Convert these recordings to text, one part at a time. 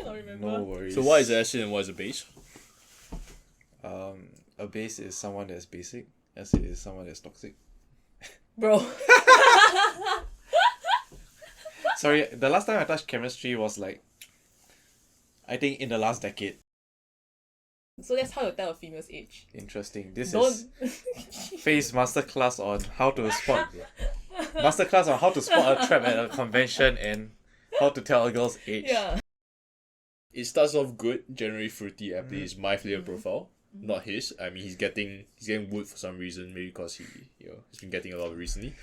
cannot remember. No worries. So what is the acid and what is the base? A base is someone that's basic. Acid is someone that's toxic. Bro. Sorry, the last time I touched chemistry was like, I think in the last decade. So that's how you tell a female's age. Interesting. This Don't. is Faye's masterclass on how to spot. Masterclass on how to spot a trap at a convention and how to tell a girl's age. Yeah. It starts off good, generally fruity. Aptly is my flavor profile, not his. I mean, he's getting wood for some reason, maybe because he's been getting a lot recently.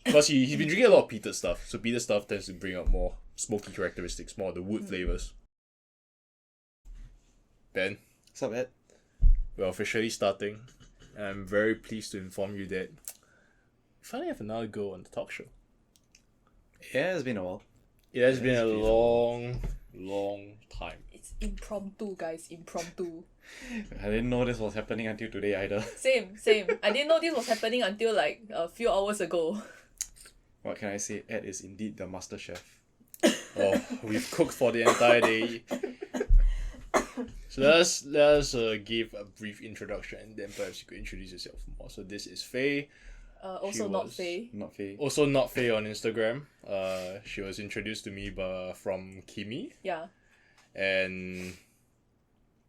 Because he's been drinking a lot of peated stuff, so peated stuff tends to bring out more smoky characteristics, more of the wood flavors. Ben, What's up, Ed? we're officially starting. I'm very pleased to inform you that we finally have another go on the talk show. Yeah, it's been a while. It has been a been a long time. It's impromptu, guys. Impromptu. I didn't know this was happening until today either. Same. I didn't know this was happening until like a few hours ago. What can I say? Ed is indeed the master chef. Oh, we've cooked for the entire day. So let us give a brief introduction and then perhaps you could introduce yourself more. So this is Faye. Also not Faye. Not Faye. Also not Faye on Instagram. She was introduced to me from Kimi. Yeah. And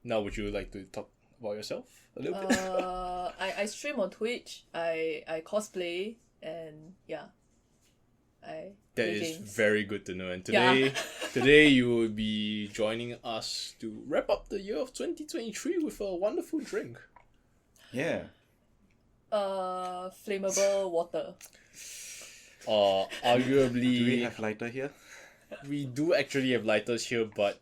now would you like to talk about yourself a little bit? I stream on Twitch. I cosplay and yeah. I That play is games. very good to know. And Yeah. today you will be joining us to wrap up the year of 2023 with a wonderful drink. Yeah. Flammable water. Arguably, Do we have lighter here? we do actually have lighters here, but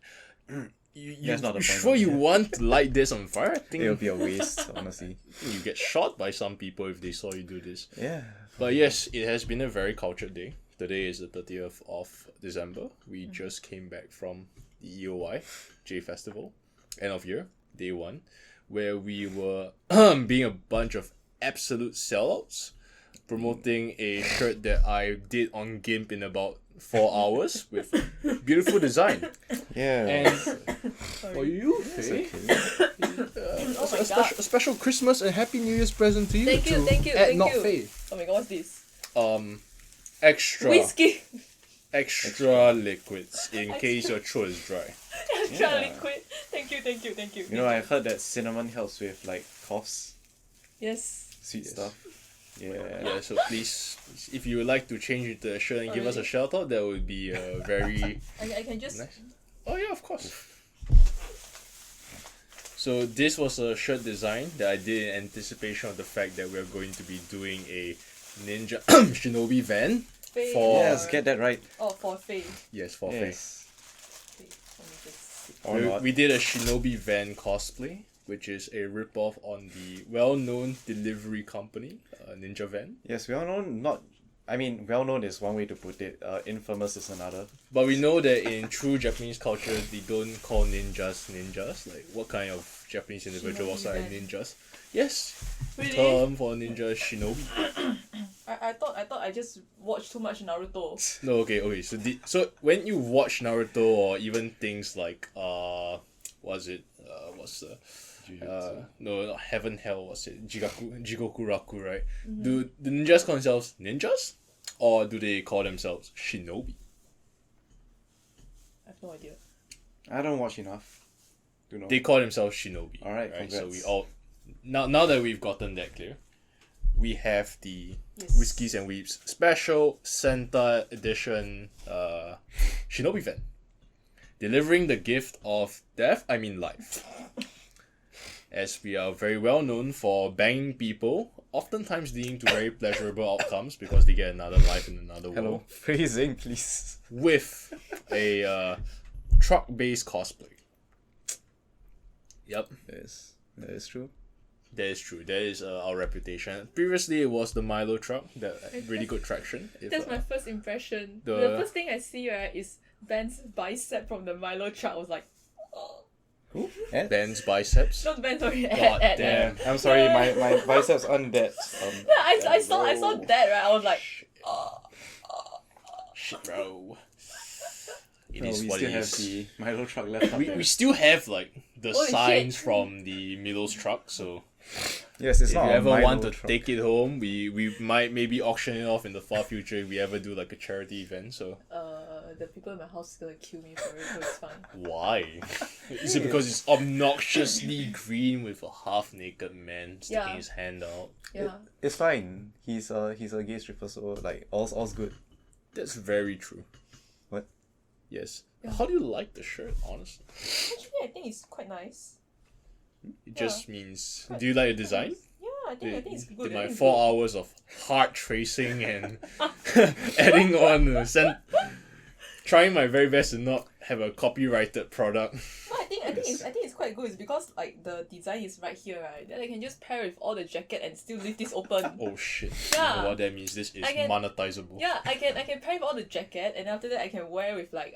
you That's not the point sure of you it. want to light this on fire? I think It'll be a waste, honestly. you get shot by some people if they saw you do this. Yeah. But yes, it has been a very cultured day. Today is the 30th of December. We just came back from the EOY J Festival, end of year, day one, where we were being a bunch of absolute sellouts, promoting a shirt that I did on GIMP in about 4 hours with beautiful design. Yeah. And for you, It's Faye, okay. Oh my god. a special Christmas and Happy New Year's present to you. Thank you, to thank you, Ed thank Not you. Faye. Oh my god, what's this? Extra Whiskey. extra liquids in case your throat is dry. Extra Yeah. liquid. Thank you. You know, I heard that cinnamon helps with like coughs, Yes. sweet Yes. stuff. Yeah. Yeah, so please, if you would like to change it to a shirt and give us a shout out, that would be very I can just. nice. Oh yeah, of course. So this was a shirt design that I did in anticipation of the fact that we're going to be doing a Ninja Shinobi van. Faye. For- Yes, get that right. Oh, for Faye. Yes, for Yes. Faye. Let me just. Or not. we did a Shinobi van cosplay, which is a ripoff on the well-known delivery company, Ninja Van. Yes, well known. Well known is one way to put it. Infamous is another. But we know that in true Japanese culture, they don't call ninjas ninjas. Like, what kind of Japanese individuals Shinobi are van. ninjas? Yes, Really? term for ninja is shinobi. I thought I just watched too much Naruto. No, okay. So when you watch Naruto or even things like what's the no, not Heaven Hell, what's it? Jigoku Raku, right? Do the ninjas call themselves ninjas? Or do they call themselves shinobi? I have no idea. I don't watch enough to know. They call themselves shinobi. Alright, right? So we congrats. all now that we've gotten that clear, we have the Yes. Whiskies and Weebs special Santa edition shinobi van. Delivering the gift of life. As we are very well known for banging people, oftentimes leading to very pleasurable outcomes because they get another life in another Hello. world. Phrasing, please. With a truck-based cosplay. Yep, That is true. that is true. That is our reputation. Previously, it was the Milo truck that had really good traction. If, That's my first impression. the- The first thing I see right is Ben's bicep from the Milo truck. I was like, oh. Who? Ed? Ben's biceps. Not Ben, sorry. God Ed. damn. I'm sorry, my biceps aren't that. Yeah, I saw that right. I was like, oh. Shit, bro. it No, is we what still it have is. the Milo truck left up We there. still have like the Holy signs shit. from the Milos truck, so Yes, it's if you not a ever Milo want to truck. take it home, we might maybe auction it off in the far future if we ever do like a charity event. So The people in my house is gonna kill me for it, so it's fine. why? Is it because it's obnoxiously green with a half naked man sticking Yeah. his hand out? Yeah. It's fine. He's a gay stripper, so like all's good. That's very true. What? Yes. Yeah. How do you like the shirt, honestly? Actually, I think it's quite nice. It just means. Do you like the design? Yeah, I think it's good. Did I my think it's 4 good. hours of heart tracing and adding on trying my very best to not have a copyrighted product. No, I think it's quite good. It's because like the design is right here, right? Then I can just pair with all the jacket and still leave this open. Oh shit. Yeah. You know what that means? This is I can- monetizable. Yeah, I can pair with all the jacket, and after that I can wear with like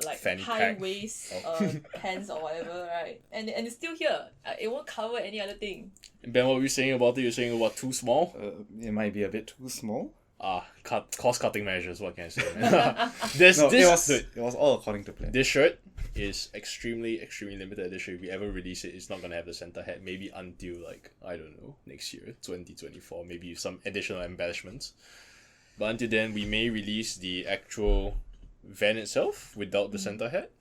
like Fanny high pack. waist Oh. pants or whatever, right? And it's still here. It won't cover any other thing. Ben, what were you saying about it? You're saying what, too small? It might be a bit too small. Cost cutting measures, what can I say? Man? this No, this it was all according to plan. this shirt is extremely limited edition. If we ever release it, it's not gonna have the center hat. Maybe until like, I don't know, next year, 2024. Maybe some additional embellishments. But until then, we may release the actual van itself without the center hat.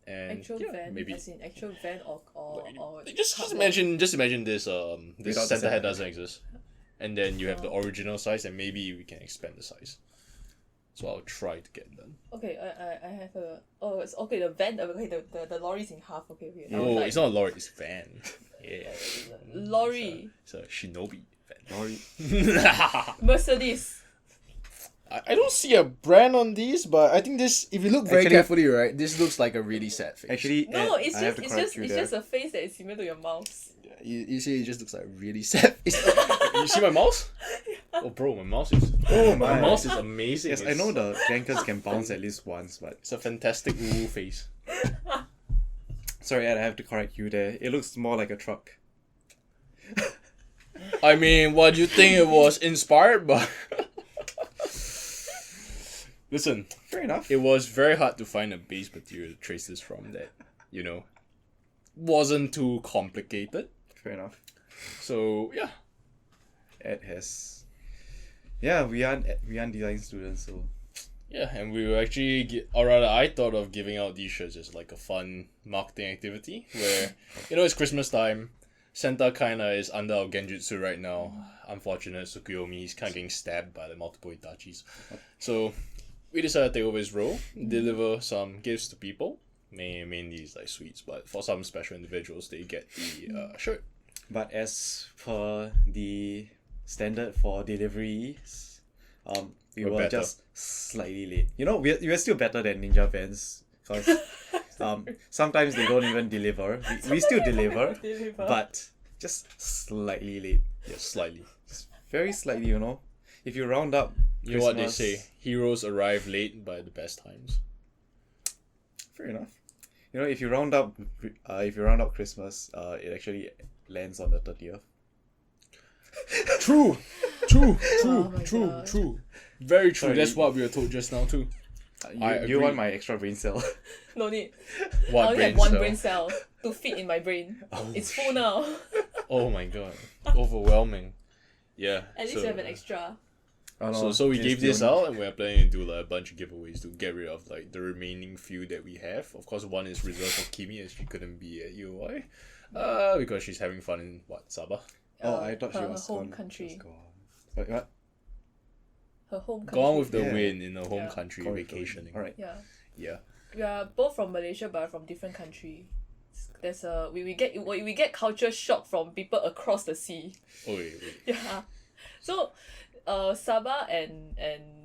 And Actual yeah, van, maybe as in actual van or just cardboard. imagine this this Without the center center hat hat. doesn't exist. And then you have the original size, and maybe we can expand the size. So I'll try to get done. Okay, I have a it's okay the van okay the lorry's in half okay. I was Oh, like, it's not a lorry, it's van. Yeah. lorry It's a Shinobi van. Lorry. Mercedes. I don't see a brand on these, but I think this, if you look very Actually- carefully, right, this looks like a really sad face. Actually, No, Ed, it's I have just to correct you there. a face that is similar to your mouse. you see, it just looks like a really sad face. You see my mouse? Oh, bro, my mouse is. Oh My my. mouse is amazing. Yes, I know the gankers can bounce at least once, but It's a fantastic woo face. sorry, Ed, I have to correct you there. It looks more like a truck. I mean, what do you think it was inspired by? Listen, Fair enough. it was very hard to find a base material to trace this from that, wasn't too complicated. Fair enough. So, yeah. Ed has. Yeah, we aren't design students, so Yeah, and we were actually, or rather, I thought of giving out these shirts as like a fun marketing activity where, it's Christmas time. Santa kinda is under our genjutsu right now. Unfortunate Tsukuyomi, he's kinda getting stabbed by the multiple Itachis. So, we decided to take over his role, deliver some gifts to people. Mainly it's like sweets, but for some special individuals, they get the shirt. But as per the standard for deliveries, we We're were better. just slightly late. We're still better than Ninja Vans because sometimes they don't even deliver. We still deliver, but just slightly late. Yes, slightly. Very slightly, If you round up, You know what they Christmas- say? Heroes arrive late by the best times. Fair enough. If you round up Christmas, it actually lands on the 30th. True, Oh my God. true. Very true. Sorry. That's what we were told just now too. I You agree. want my extra brain cell? No need. What I only brain have one cell? brain cell to fit in my brain. It's full now. Oh my god, overwhelming. Yeah. At least so, you have an extra. Oh, no, So we it's gave the this only- out, and we're planning to do like a bunch of giveaways to get rid of like the remaining few that we have. Of course, one is reserved for Kimi as she couldn't be at UOI, because she's having fun in Sabah. I thought she her was home gone. country. She was gone. But what? Her home country. Gone with the Yeah. wind in her home Yeah. country, Gone with the vacationing. Alright. Yeah. Yeah. We are both from Malaysia but from different country. There's we get culture shock from people across the sea. Oh wait. Yeah. So Sabah and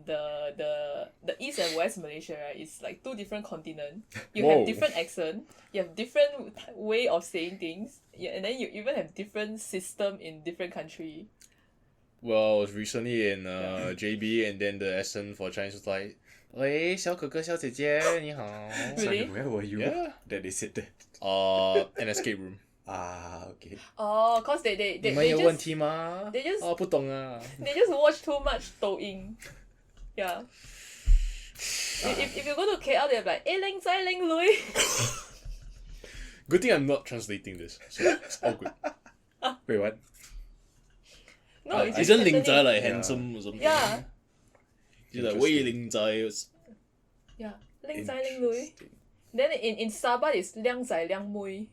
the east and west Malaysia, right, is like two different continents. You Whoa. have different accent, you have different way of saying things, yeah, and then you even have different system in different country. Well, I was recently in JB, and then the accent for Chinese was like, 喂，小哥哥小姐姐你好。 Really? Sorry, where were you? Yeah. That they said that. An escape room. Okay. Oh, cause they 你们有问 just 题吗？ they just- 不懂啊。 they just watch too much 抖音. Yeah. If you go to KL, they're like, eh, ling zai ling lui. Good thing I'm not translating this, so it's all good. Wait, what? No, it's just Isn't Ling Zai Cantonese. like handsome or something? Yeah. She's like, Wei Ling Zai. Yeah, ling zai ling lui. Then in Sabah, it's liang zai liang mui.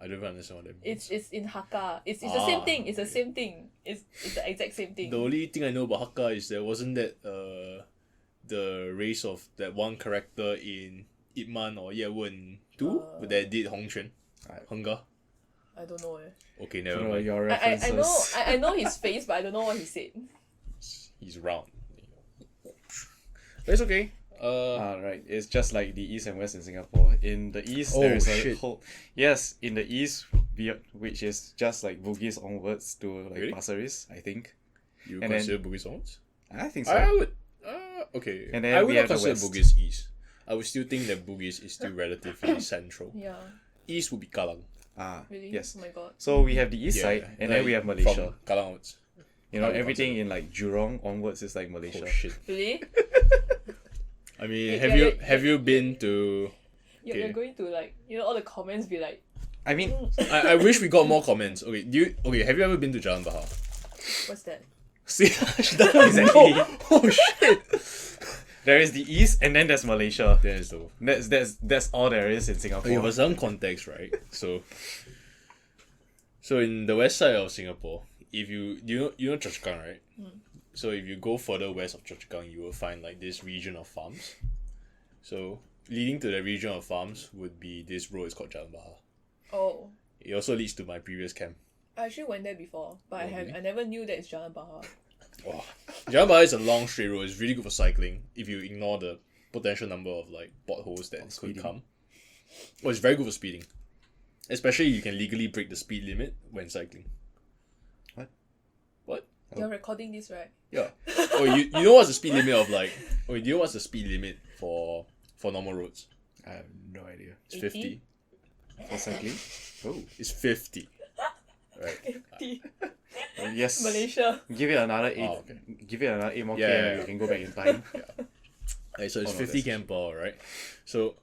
I don't even understand what that means. It's in Hakka. It's the same thing. It's the same thing. It's the exact same thing. The only thing I know about Hakka is there wasn't that the race of that one character in Ip Man or Ye Wen 2 that did Hong Quan. Hunga. I don't know. Okay, never Bro, mind. your I references. I know his face, but I don't know what he said. He's round. But it's okay. Right. It's just like the East and West in Singapore. In the East, Oh, there is a shit. whole... Yes, in the East, which is just like Bugis onwards to like Really? Pasir Ris, I think. You And consider Bugis onwards? I think so. I would. Okay. And then I we would not have the consider West. Bugis East. I would still think that Bugis is still relatively central. Yeah. East would be Kallang. Really? Yes. Oh my god. So we have the East side, and then we have Malaysia. From Kallang onwards. You know, how you everything in like Jurong onwards is like Malaysia. Oh shit. Really? I mean, Yeah, have you been to? You're going to like, you know, all the comments be like, I mean, I wish we got more comments. Okay, have you ever been to Jalan Bahar? what's that? See, she doesn't Exactly. know. Oh shit. there is the East, and then there's Malaysia. There's the. That's all there is in Singapore. Okay, for some context, right? So in the west side of Singapore, if you know Choa Chu Kang, right? So if you go further west of Choa Chu Kang, you will find like this region of farms. So leading to the region of farms would be this road. It's called Jalan Bahar. Oh. It also leads to my previous camp. I actually went there before, but really? I never knew that it's Jalan Bahar. Wow. Jalan Bahar is a long straight road. It's really good for cycling if you ignore the potential number of like potholes that could speeding. come. Oh, it's very good for speeding. Especially you can legally break the speed limit when cycling. What? You're recording this, right? Yeah. Oh, you know what's the speed limit of like... Oh, you know what's the speed limit for normal roads? I have no idea. It's 50. For cycling? Oh. It's 50. Right. Yes. Malaysia. Give it another 8. Oh, okay. Give it another 8 more Yeah, km, yeah, yeah. you can go back in time. Right, so it's Oh, no, 50 that's- km per hour, right? So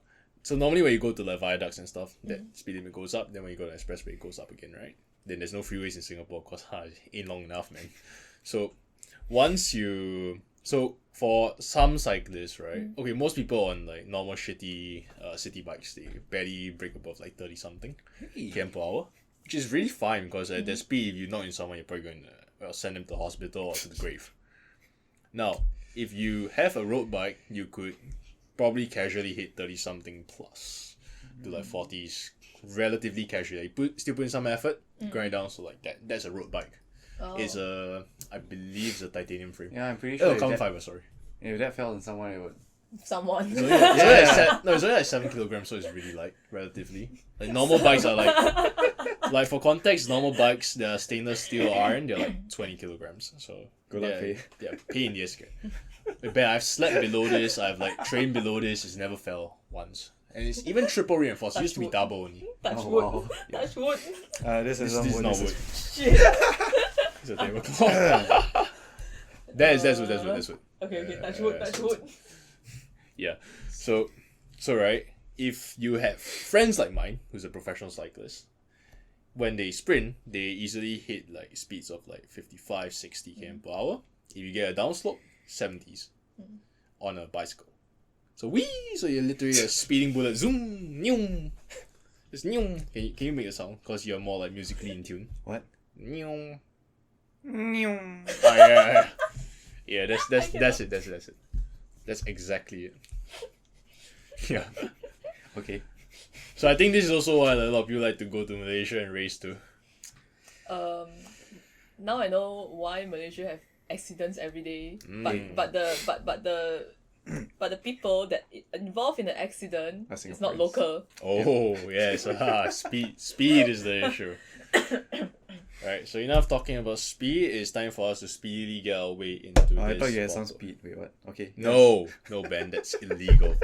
normally when you go to like viaducts and stuff, that speed limit goes up. Then when you go to the expressway, it goes up again, right? Then there's no freeways in Singapore because it ain't long enough, man. So for some cyclists, right? Okay, most people on like normal shitty city bikes, they barely break above like 30 something km per hour, which is really fine because at that speed, if you knock in someone, you're probably going to send them to the hospital or to the grave. Now, if you have a road bike, you could probably casually hit 30 something plus to like 40s relatively casually. Still put in some effort, grind down, so like that's a road bike. Oh. It's I believe it's a titanium frame. Yeah, I'm pretty sure Oh, if carbon that, fiber, sorry. if that fell on someone, it would... Someone. It's only like 7 kilograms, so it's really light, relatively. Like normal bikes are like for context, normal bikes, they're stainless steel or iron, they're like 20 kilograms. So Good luck, yeah, Faye. yeah, pain in the ass. But I've slept below this, I've like trained below this, it's never fell once. And it's even triple reinforced. It used to be double only. Touch Oh, wood. wow. Touch wood. This is This is not wood. Shit. It's a tablecloth. That's wood. Okay, touch wood, touch wood. Yeah. So right, if you have friends like mine, who's a professional cyclist, when they sprint, they easily hit like speeds of like 55, 60 km per hour. If you get a downslope, 70s on a bicycle. So you're literally a speeding bullet. Zoom, nyum. It's nyum. Can you make a sound? Because you're more like musically in tune. What? Nyum. Nyum. Oh, yeah. Yeah, that's it. That's exactly it. Yeah. Okay. So I think this is also why a lot of people like to go to Malaysia and race too. Now I know why Malaysia have accidents every day. But the people that involved in the accident Are is not Singaporeans. local. Oh yes, speed is the issue. Right, so enough talking about speed. It's time for us to speedily get our way into this. I thought you had some bottle. speed. Wait, what? Okay. No, Ben, that's illegal.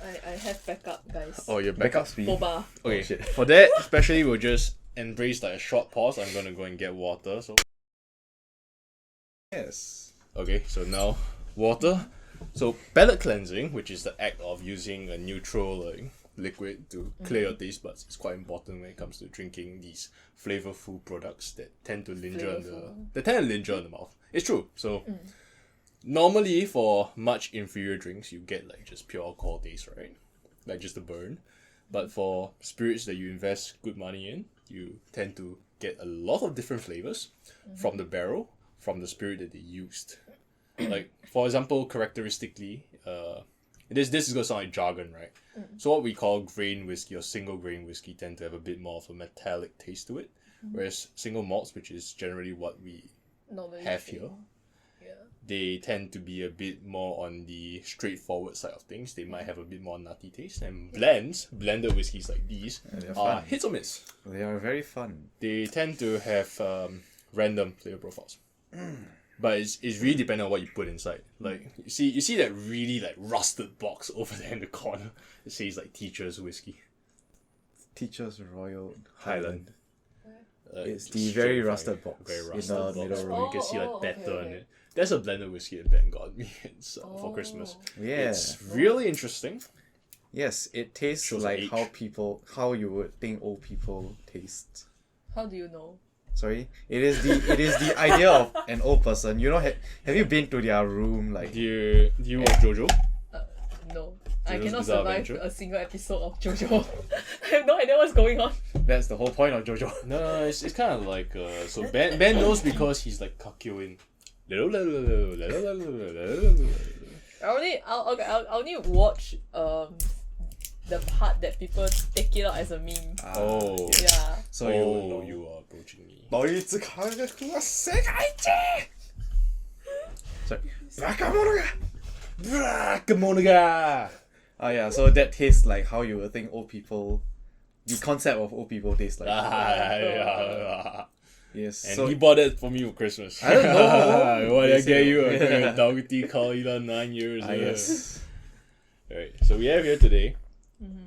I have backup, guys. Oh, you're back Backup up. speed. Boba. Okay, shit. for that, especially we'll just embrace like a short pause. I'm gonna go and get water. So Yes. okay, so now water. So palate cleansing, which is the act of using a neutral liquid to clear your taste buds, is quite important when it comes to drinking these flavorful products that tend to linger in the mouth. It's true. So normally for much inferior drinks, you get like just pure alcohol taste, right? Like just a burn. But for spirits that you invest good money in, you tend to get a lot of different flavors from the barrel, from the spirit that they used. Like, for example, characteristically, this is going to sound like jargon, right? So what we call grain whiskey or single grain whiskey tend to have a bit more of a metallic taste to it, whereas single malts, which is generally what we Normally have here, they tend to be a bit more on the straightforward side of things. They might have a bit more nutty taste. And blended whiskies like these are hits or miss. They are very fun. They tend to have random flavor profiles. But it's really dependent on what you put inside. Like you see that really like rusted box over there in the corner. It says like Teacher's Whiskey. Teacher's Royal Highland. It's the very rusted box Very in rusted the box. middle Where row. you can see like batter on okay. it. There's a blended whiskey that Ben got me for Christmas. Yeah. It's really interesting. Yes, it tastes Shows like age. how you would think old people taste. How do you know? Sorry, it is the idea of an old person. You know, have you been to their room? Like, Do you watch JoJo? No. I Jojo's cannot Bizarre survive Adventure? a single episode of JoJo. I have no idea what's going on. that's the whole point of JoJo. No, it's kind of like so Ben knows because he's like Kakyoin. I only watch the part that people take it out as a meme. Oh. Yeah. So you would know. You are approaching me. Sorry. Brakamonaga! Oh yeah, so that tastes like how you would think old people. The concept of old people taste like. Yeah. Yes. And So he bought it for me for Christmas. I don't know. What did I Yes, get you? yeah. A Doggy Kalila 9 years. yes. Alright, so we have here today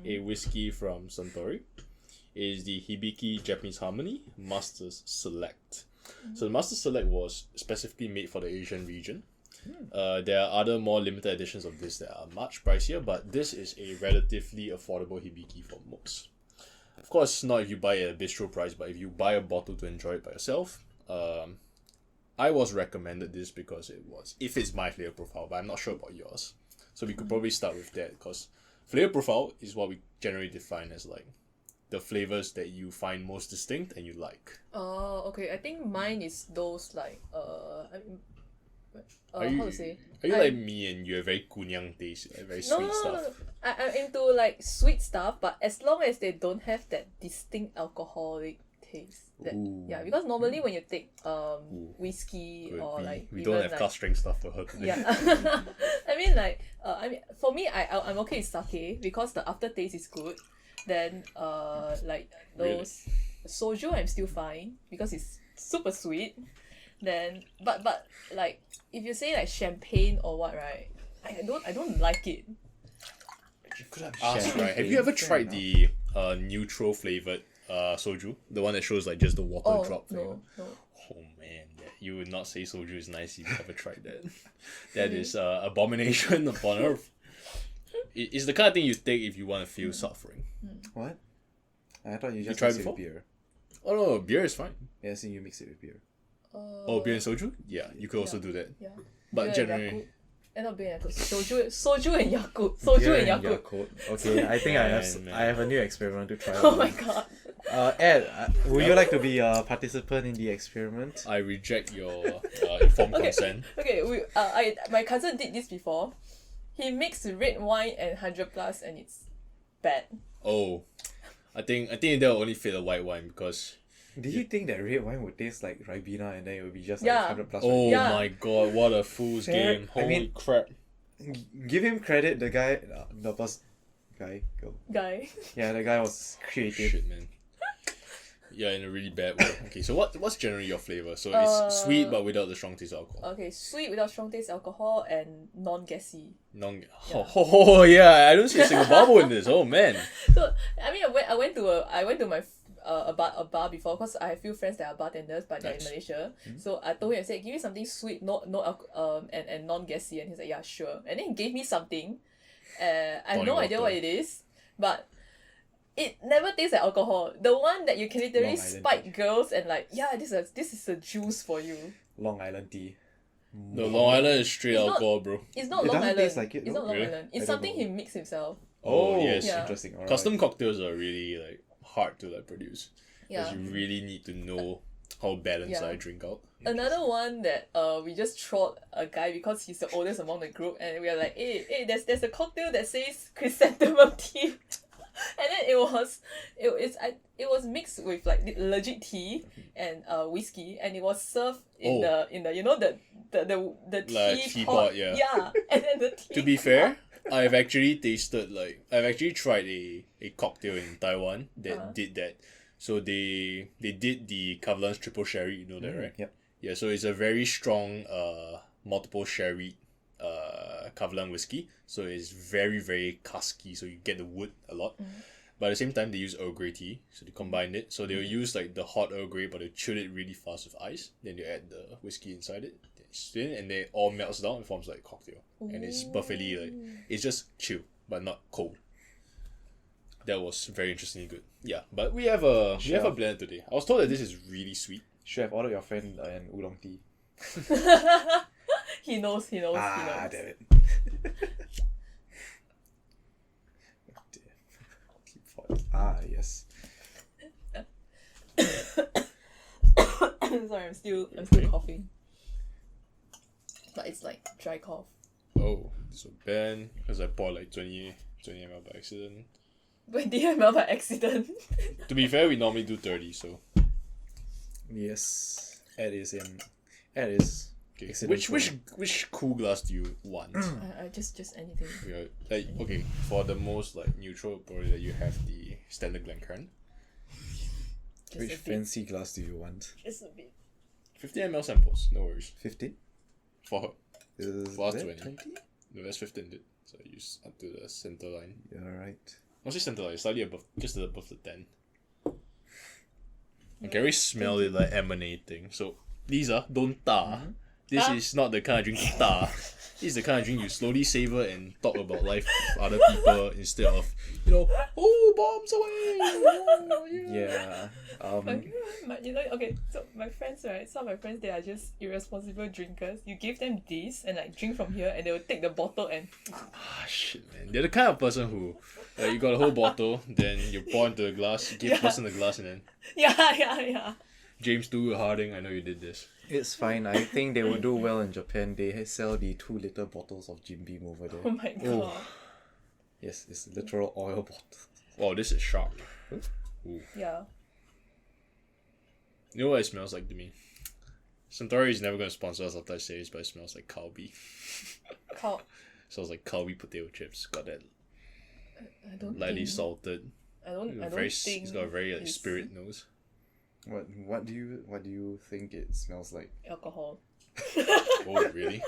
a whiskey from Suntory. It is the Hibiki Japanese Harmony Masters Select. So the Masters Select was specifically made for the Asian region. There are other more limited editions of this that are much pricier, but this is a relatively affordable Hibiki for most. Of course, not if you buy it at a bistro price, but if you buy a bottle to enjoy it by yourself, I was recommended this because it fits my flavor profile, but I'm not sure about yours. So we could probably start with that, because flavor profile is what we generally define as like the flavors that you find most distinct and you like. Oh, okay. I think mine is those like Are you, how to say? Are you like me and you have very kunyang taste, like very sweet stuff? I'm into like sweet stuff, but as long as they don't have that distinct alcoholic taste. Yeah, because normally when you take whiskey Good. or We even don't have like, cast strength stuff for her today. yeah. I mean for me I'm okay with sake because the aftertaste is good. Then like those soju I'm still fine because it's super sweet. Then but like if you say like champagne or what, right? I don't like it. You could have asked, right? Have you ever tried the neutral flavored soju? The one that shows like just the water drop flavor? No. Oh man, you would not say soju is nice if you ever tried that. That is abomination upon earth. It's the kind of thing you take if you want to feel suffering. What? I thought you just tried mix it before? with beer. Oh no, beer is fine. Yeah, see, you mix it with beer. Oh, beer and soju? Yeah, you could also do that. Yeah. But Beer and generally, Yakult. End up being Yakult. Soju and Yakult. Soju and Yakult. Okay, I think Man. I have a new experiment to try. Oh my god. Ed, would you like to be a participant in the experiment? I reject your informed consent. Okay, my cousin did this before. He mixed red wine and 100 plus and it's bad. Oh, I think that will only fit a white wine because. Did you think that red wine would taste like Ribena and then it would be just Yeah. like 100 plus? Oh Yeah. my god, what a fool's Fair. game! I Holy mean- crap! Give him credit. The guy, the person, go. Guy. Yeah, the guy was creative. Shit, man. Yeah, in a really bad way. Okay, so what's generally your flavor? So it's sweet but without the strong taste of alcohol. Okay, sweet without strong taste alcohol and non-gassy. Oh yeah, I don't see a single bubble in this. Oh man. So I mean, I went to a bar before because I have few friends that are bartenders but they're in Malaysia. So I told him, I said, give me something sweet, and non-gassy, and he's like, yeah, sure. And then he gave me something. I have no idea what it is, but it never tastes like alcohol. The one that you can literally spike girls and like, yeah, this is a juice for you. Long Island tea. No, Long Island is straight alcohol, bro. It's not It Long doesn't Island. taste like it, It's though? not Long Really? Island. It's I don't something know. he mixed himself. Oh, yes. Yeah. Interesting. Alright. Custom cocktails are really like hard to like produce. Yeah. Because you really need to know how balanced Yeah. I drink out. Another one that we just trolled a guy because he's the oldest among the group, and we are like, hey, there's a cocktail that says chrysanthemum tea. And then it was mixed with like legit tea and whiskey, and it was served in the you know the tea Like teapot, yeah. Yeah, and then the tea. To be fair, I've actually tried a cocktail in Taiwan that did that. So they did the Kavalan's triple sherry, you know that, right? Yep. Yeah, so it's a very strong multiple sherry Kavalan whiskey. So it's very, very casky, so you get the wood a lot. But at the same time, they use Earl Grey tea, so they combined it. So they'll use like the hot Earl Grey, but they chill it really fast with ice. Then you add the whiskey inside it, then stir it, and they all melts down and forms like a cocktail. And it's perfectly like, it's just chill, but not cold. That was very interestingly good. Yeah, but we have a blend today. I was told that this is really sweet. Should have ordered your friend an oolong tea. He knows. Damn it. Yes. Sorry, I'm still coughing. But it's like dry cough. Oh, so Ben, because I poured like 20 ml by accident. 20 ml by accident. To be fair, we normally do 30, so. Yes. Ed is. Okay. Which cool glass do you want? I just anything. Yeah, like, okay, for the most like neutral, probably that you have the standard Glencairn. Just Which a bit. fancy glass do you want? Just a bit. 50 ml samples, no worries. 50? For her. Is For us, that 20. 20? No, that's 15, dude. So I use up to the center line. You're right. Not just center line, slightly above, just above the 10. You can already smell it like emanating. So, Lisa, don't ta. This is not the kind of drink you ta. This is the kind of drink you slowly savor and talk about life with other people instead of, oh, bombs away! Oh, Yeah. Okay, so my friends, right? Some of my friends, they are just irresponsible drinkers. You give them this and like drink from here, and they will take the bottle and Ah, shit, man. They're the kind of person who, you got a whole bottle, then you pour into the glass, you give the person the glass, and then yeah. James Stewart Harding, I know you did this. It's fine. I think they will do well in Japan. They sell the 2-liter bottles of Jim Beam over there. Oh my god. Yes, it's literal oil bottle. Wow, this is sharp. Ooh. Yeah. You know what it smells like to me? Suntory is never going to sponsor us after I say this, but it smells like Calbee. Cow. Smells like Calbee potato chips. Got that I don't lightly think, salted. I don't think It's got a very like, it's spirit nose. What do you think it smells like? alcohol. Oh, really?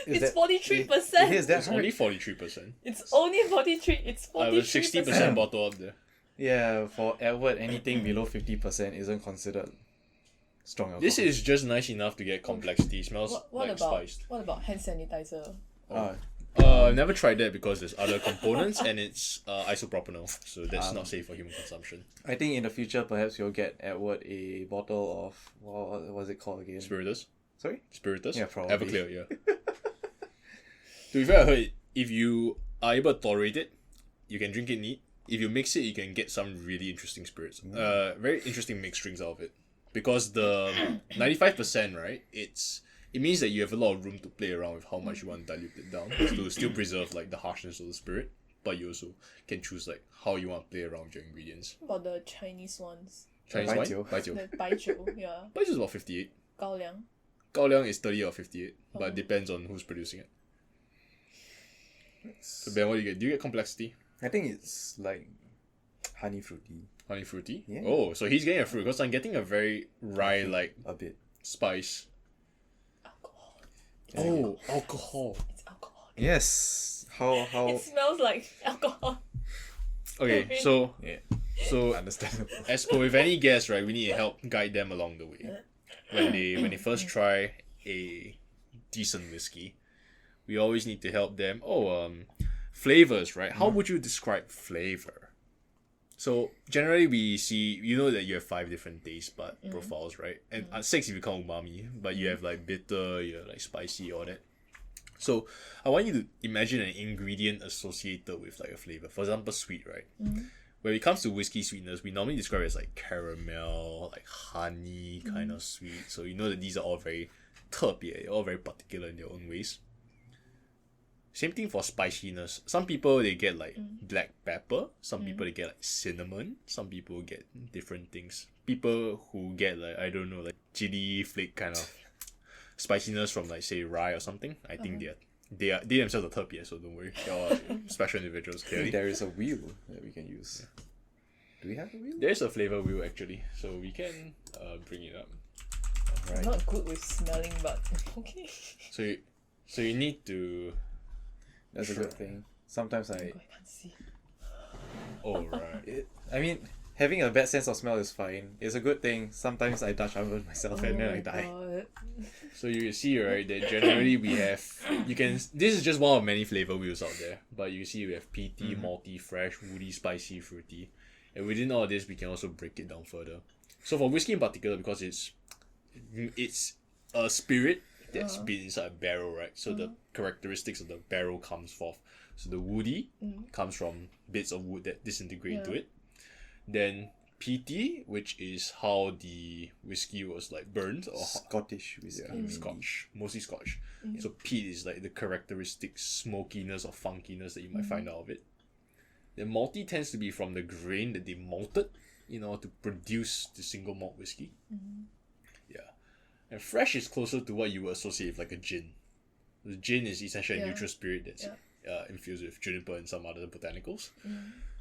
It's 43%. It is that It's hard? only 43%. It's only 43. It's I have a 43%. 60% bottle up there. Yeah, for Edward, anything below 50% isn't considered strong alcohol. This is just nice enough to get complexity. It smells What like about spiced. what about hand sanitizer? I've never tried that because there's other components and it's isopropanol, so that's not safe for human consumption. I think in the future, perhaps you'll get Edward a bottle of what was it called again? Spiritus? Sorry? Spiritus? Yeah, probably. Everclear, yeah. To be fair, I heard if you are able to tolerate it, you can drink it neat. If you mix it, you can get some really interesting spirits. Very interesting mixed drinks out of it. Because the 95%, right, it means that you have a lot of room to play around with how much you want to dilute it down to still preserve like the harshness of the spirit, but you also can choose like how you want to play around with your ingredients. What about the Chinese ones? Chinese wine? Baijiu. The baijiu, yeah. Baijiu is about 58. Gaoliang. Gaoliang is 30 or 58, but it depends on who's producing it. So Ben, what do you get? Do you get complexity? I think it's like honey fruity. Honey fruity? Yeah. Oh, so he's getting a fruit because I'm getting a very rye like A bit. spice. Alcohol. Oh, alcohol. It's alcohol. Yes. How It smells like alcohol. Okay, so Yeah. So Understandable. as per with any guest, right, we need to help guide them along the way. When they first try a decent whiskey, we always need to help them. Flavors, right? How would you describe flavor? So generally we see, you know that you have 5 different taste bud profiles, right? And 6 if you count umami, but you have like bitter, you have like spicy, all that. So I want you to imagine an ingredient associated with like a flavor. For example, sweet, right? When it comes to whiskey sweetness, we normally describe it as like caramel, like honey kind of sweet. So you know that these are all very 特别, all very particular in their own ways. Same thing for spiciness. Some people they get like black pepper. Some people they get like cinnamon. Some people get different things. People who get like, I don't know, like chili flake kind of spiciness from like say rye or something. I think they themselves are 特别, so don't worry. They're all special individuals clearly. There is a wheel that we can use. Do we have a wheel? There's a flavor wheel actually, so we can bring it up. I'm not good with smelling, but okay. So you need to. That's a good thing. Sometimes Oh, I can't see. Oh right. I mean, having a bad sense of smell is fine. It's a good thing. Sometimes I Dutch oven myself and then I die. God. So you see, right, that generally we have, this is just one of many flavor wheels out there, but you see we have peaty, malty, fresh, woody, spicy, fruity, and within all this we can also break it down further. So for whiskey in particular, because it's a spirit that's been inside a barrel, right? So the characteristics of the barrel comes forth. So the woody comes from bits of wood that disintegrate into it. Then peaty, which is how the whiskey was like burned or Scottish whiskey. maybe. Scotch, mostly Scotch. So peat is like the characteristic smokiness or funkiness that you might find out of it. Then malty tends to be from the grain that they malted in order to produce the single malt whiskey. Yeah. And fresh is closer to what you would associate with like a gin. The gin is essentially a neutral spirit that's infused with juniper and some other botanicals.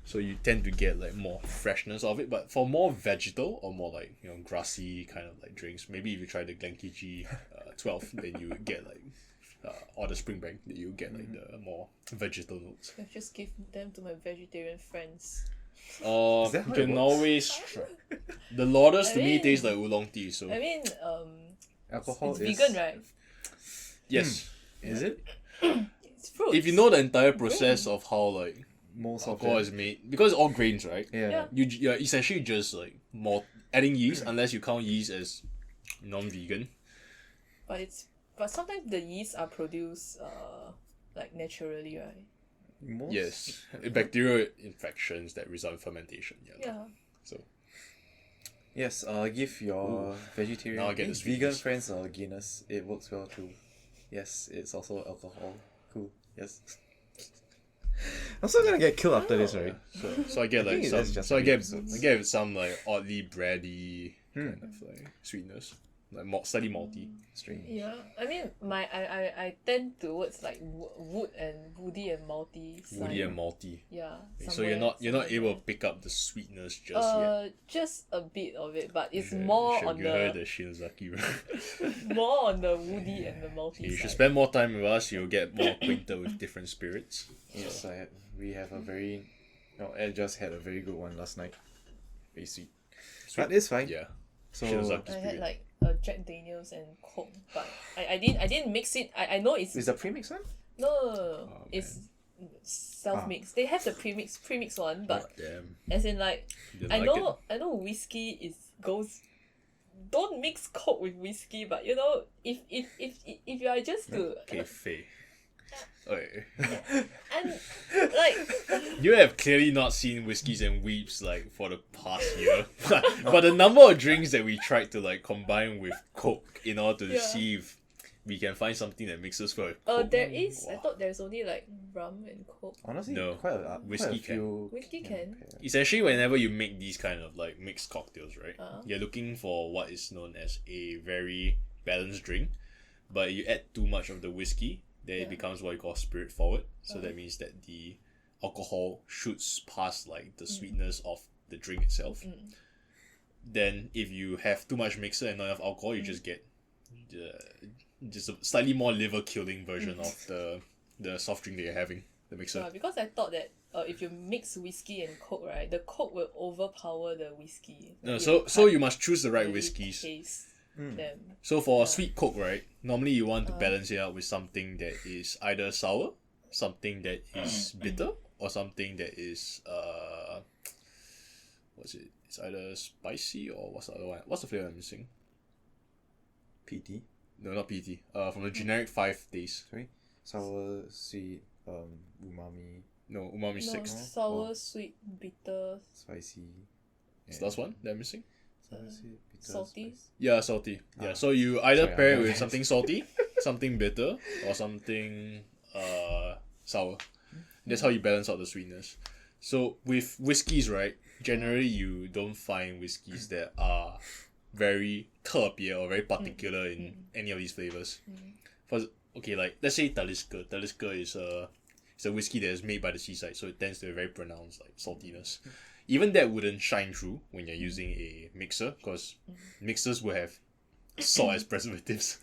So you tend to get like more freshness of it. But for more vegetal or more like, you know, grassy kind of like drinks, maybe if you try the Glenkeji 12, then you would get like or the Springbank, that you get like the more vegetal notes. I just give them to my vegetarian friends. Is that You how it can works? always try. The Lauders to me mean- taste like oolong tea. So I mean, Alcohol it's is vegan, right? yes, Is it? It's fruits. if you know the entire process of how like Most of alcohol it. is made, because it's all grains, right? Yeah. You're essentially just like more adding yeast, unless you count yeast as non-vegan. But sometimes the yeast are produced like naturally, right? Most? Yes, bacterial infections that result in fermentation. Yeah. So Yes, give your vegetarian Now I get the vegan sweetness. friends a Guinness. It works well too. Yes, it's also alcohol. Cool. Yes. I'm still gonna get killed after this, right? so I get I like think some. that's just So I three get episodes. some like oddly bready kind of like sweetness, like slightly malty. Strange. Yeah, I mean, I tend towards like wood and woody and malty side. Woody and malty. Yeah. So you're not able to pick up the sweetness just yet. Just a bit of it, but it's You more should on give her the the Shinozaki. Right? more on the woody and the malty You should side. spend more time with us. You'll get more acquainted with different spirits. Yes, we have a very. No, Ed just had a very good one last night. Very sweet. But it's fine. Yeah. So Shinozaki I had spirit. like Jack Daniels and Coke, but I didn't mix it. I know it's is the premix one? no, it's self mix. They have the premix one, but Damn. as in like Didn't I like know whiskey goes. Don't mix Coke with whiskey, but you know if you are just to Okay, Faye. Okay. and like You have clearly not seen Whiskies and Weebs like for the past year, but the number of drinks that we tried to like combine with Coke in order to Yeah. see if we can find something that mixes well with Coke. there is. I Wow. thought there's only like rum and Coke. Honestly, No. quite a Whiskey few. Whiskey can. Essentially, whenever you make these kind of like mixed cocktails, right, Uh-huh. you're looking for what is known as a very balanced drink, but you add too much of the whiskey, then it becomes what you call spirit forward. So that means that the alcohol shoots past like the sweetness of the drink itself. Then if you have too much mixer and not enough alcohol, you just get just a slightly more liver killing version of the soft drink that you're having, the mixer. Because I thought that if you mix whiskey and coke, right, the coke will overpower the whiskey. No, You so can't you must choose the right really whiskies. taste them. So for a sweet coke, right, normally you want to balance it out with something that is either sour, something that is bitter, or something that is what's it? It's either spicy or what's the other one? What's the flavor I'm missing? PT. No, not PT. From the generic 5 days. Sorry. Sour, sweet, umami, No, umami No, 6. sour, sweet, bitter, spicy. Is the last one that I'm missing? Sour, sweet, bitter, salty. spicy. Yeah, salty. Yeah, so you either Sorry, pair it I'm with not- something salty, something bitter, or something sour. That's how you balance out the sweetness. So with whiskeys, right, generally you don't find whiskeys that are very 特别 or very particular in any of these flavors. For okay, like let's say Talisker. Talisker is a whiskey that is made by the seaside, so it tends to be very pronounced like saltiness. Even that wouldn't shine through when you're using a mixer, because mixers will have salt as preservatives,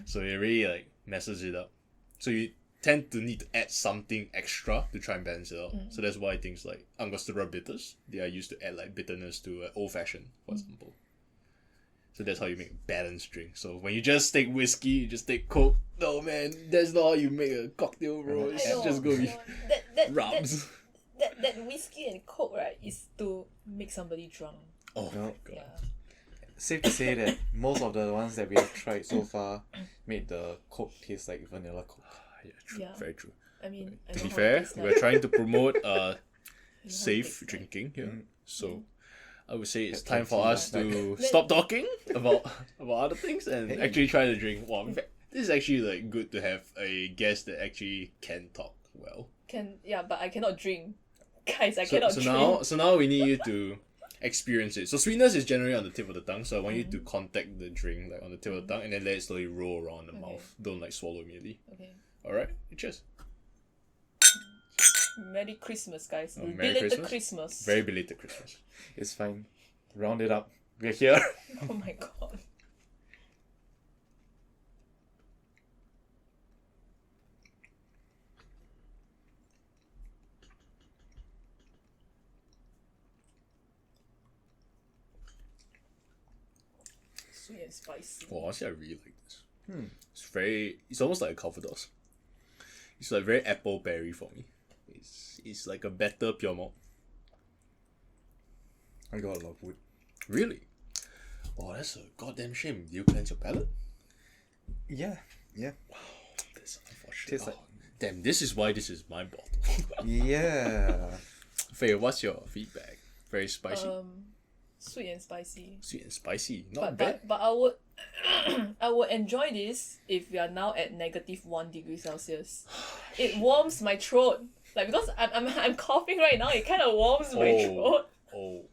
so it really like messes it up. So you tend to need to add something extra to try and balance it out. So that's why things like Angostura bitters, they are used to add like bitterness to old fashioned, for example. So that's how you make a balanced drink. So when you just take whiskey, you just take Coke. No man, that's not how you make a cocktail, bro. It's I know, just gonna be that rubs. that whiskey and coke, right, is to make somebody drunk. Oh No. my god. Yeah. Safe to say that most of the ones that we have tried so far made the Coke taste like vanilla Coke. Yeah, true. Yeah. Very true. I mean, I To know be how fair, it tastes we're like. trying to promote I know how it safe tastes like. drinking here. Mm. So I would say it's Pet time for tea, us like- to stop talking about other things and Hey. actually try to drink. Wow, in fact, this is actually like good to have a guest that actually can talk well. But I cannot drink. Guys, I So, cannot so drink. now we need you to experience it. So sweetness is generally on the tip of the tongue, so I want you to contact the drink like on the tip of the tongue and then let it slowly roll around the Okay. mouth. Don't like swallow immediately. Okay. Alright? Cheers. Merry Christmas, guys. Oh, Merry Belated Christmas. Christmas. Very belated Christmas. It's fine. Round it up. We're here. Oh my god. Sweet and spicy. Oh, honestly, I really like this. It's almost like a Calvados. It's like very apple berry for me. It's like a better pure malt. I got a lot of wood. Really? Oh, that's a goddamn shame. Do you cleanse your palate? Yeah. That's unfortunate. Tastes like- Damn, this is why this is my bottle. Yeah. Faye, what's your feedback? Very spicy? Sweet and spicy. Sweet and spicy. Not But bad. but I would I would enjoy this if we are now at -1 degree Celsius. It warms my throat. Like because I'm coughing right now, it kind of warms my throat. Oh.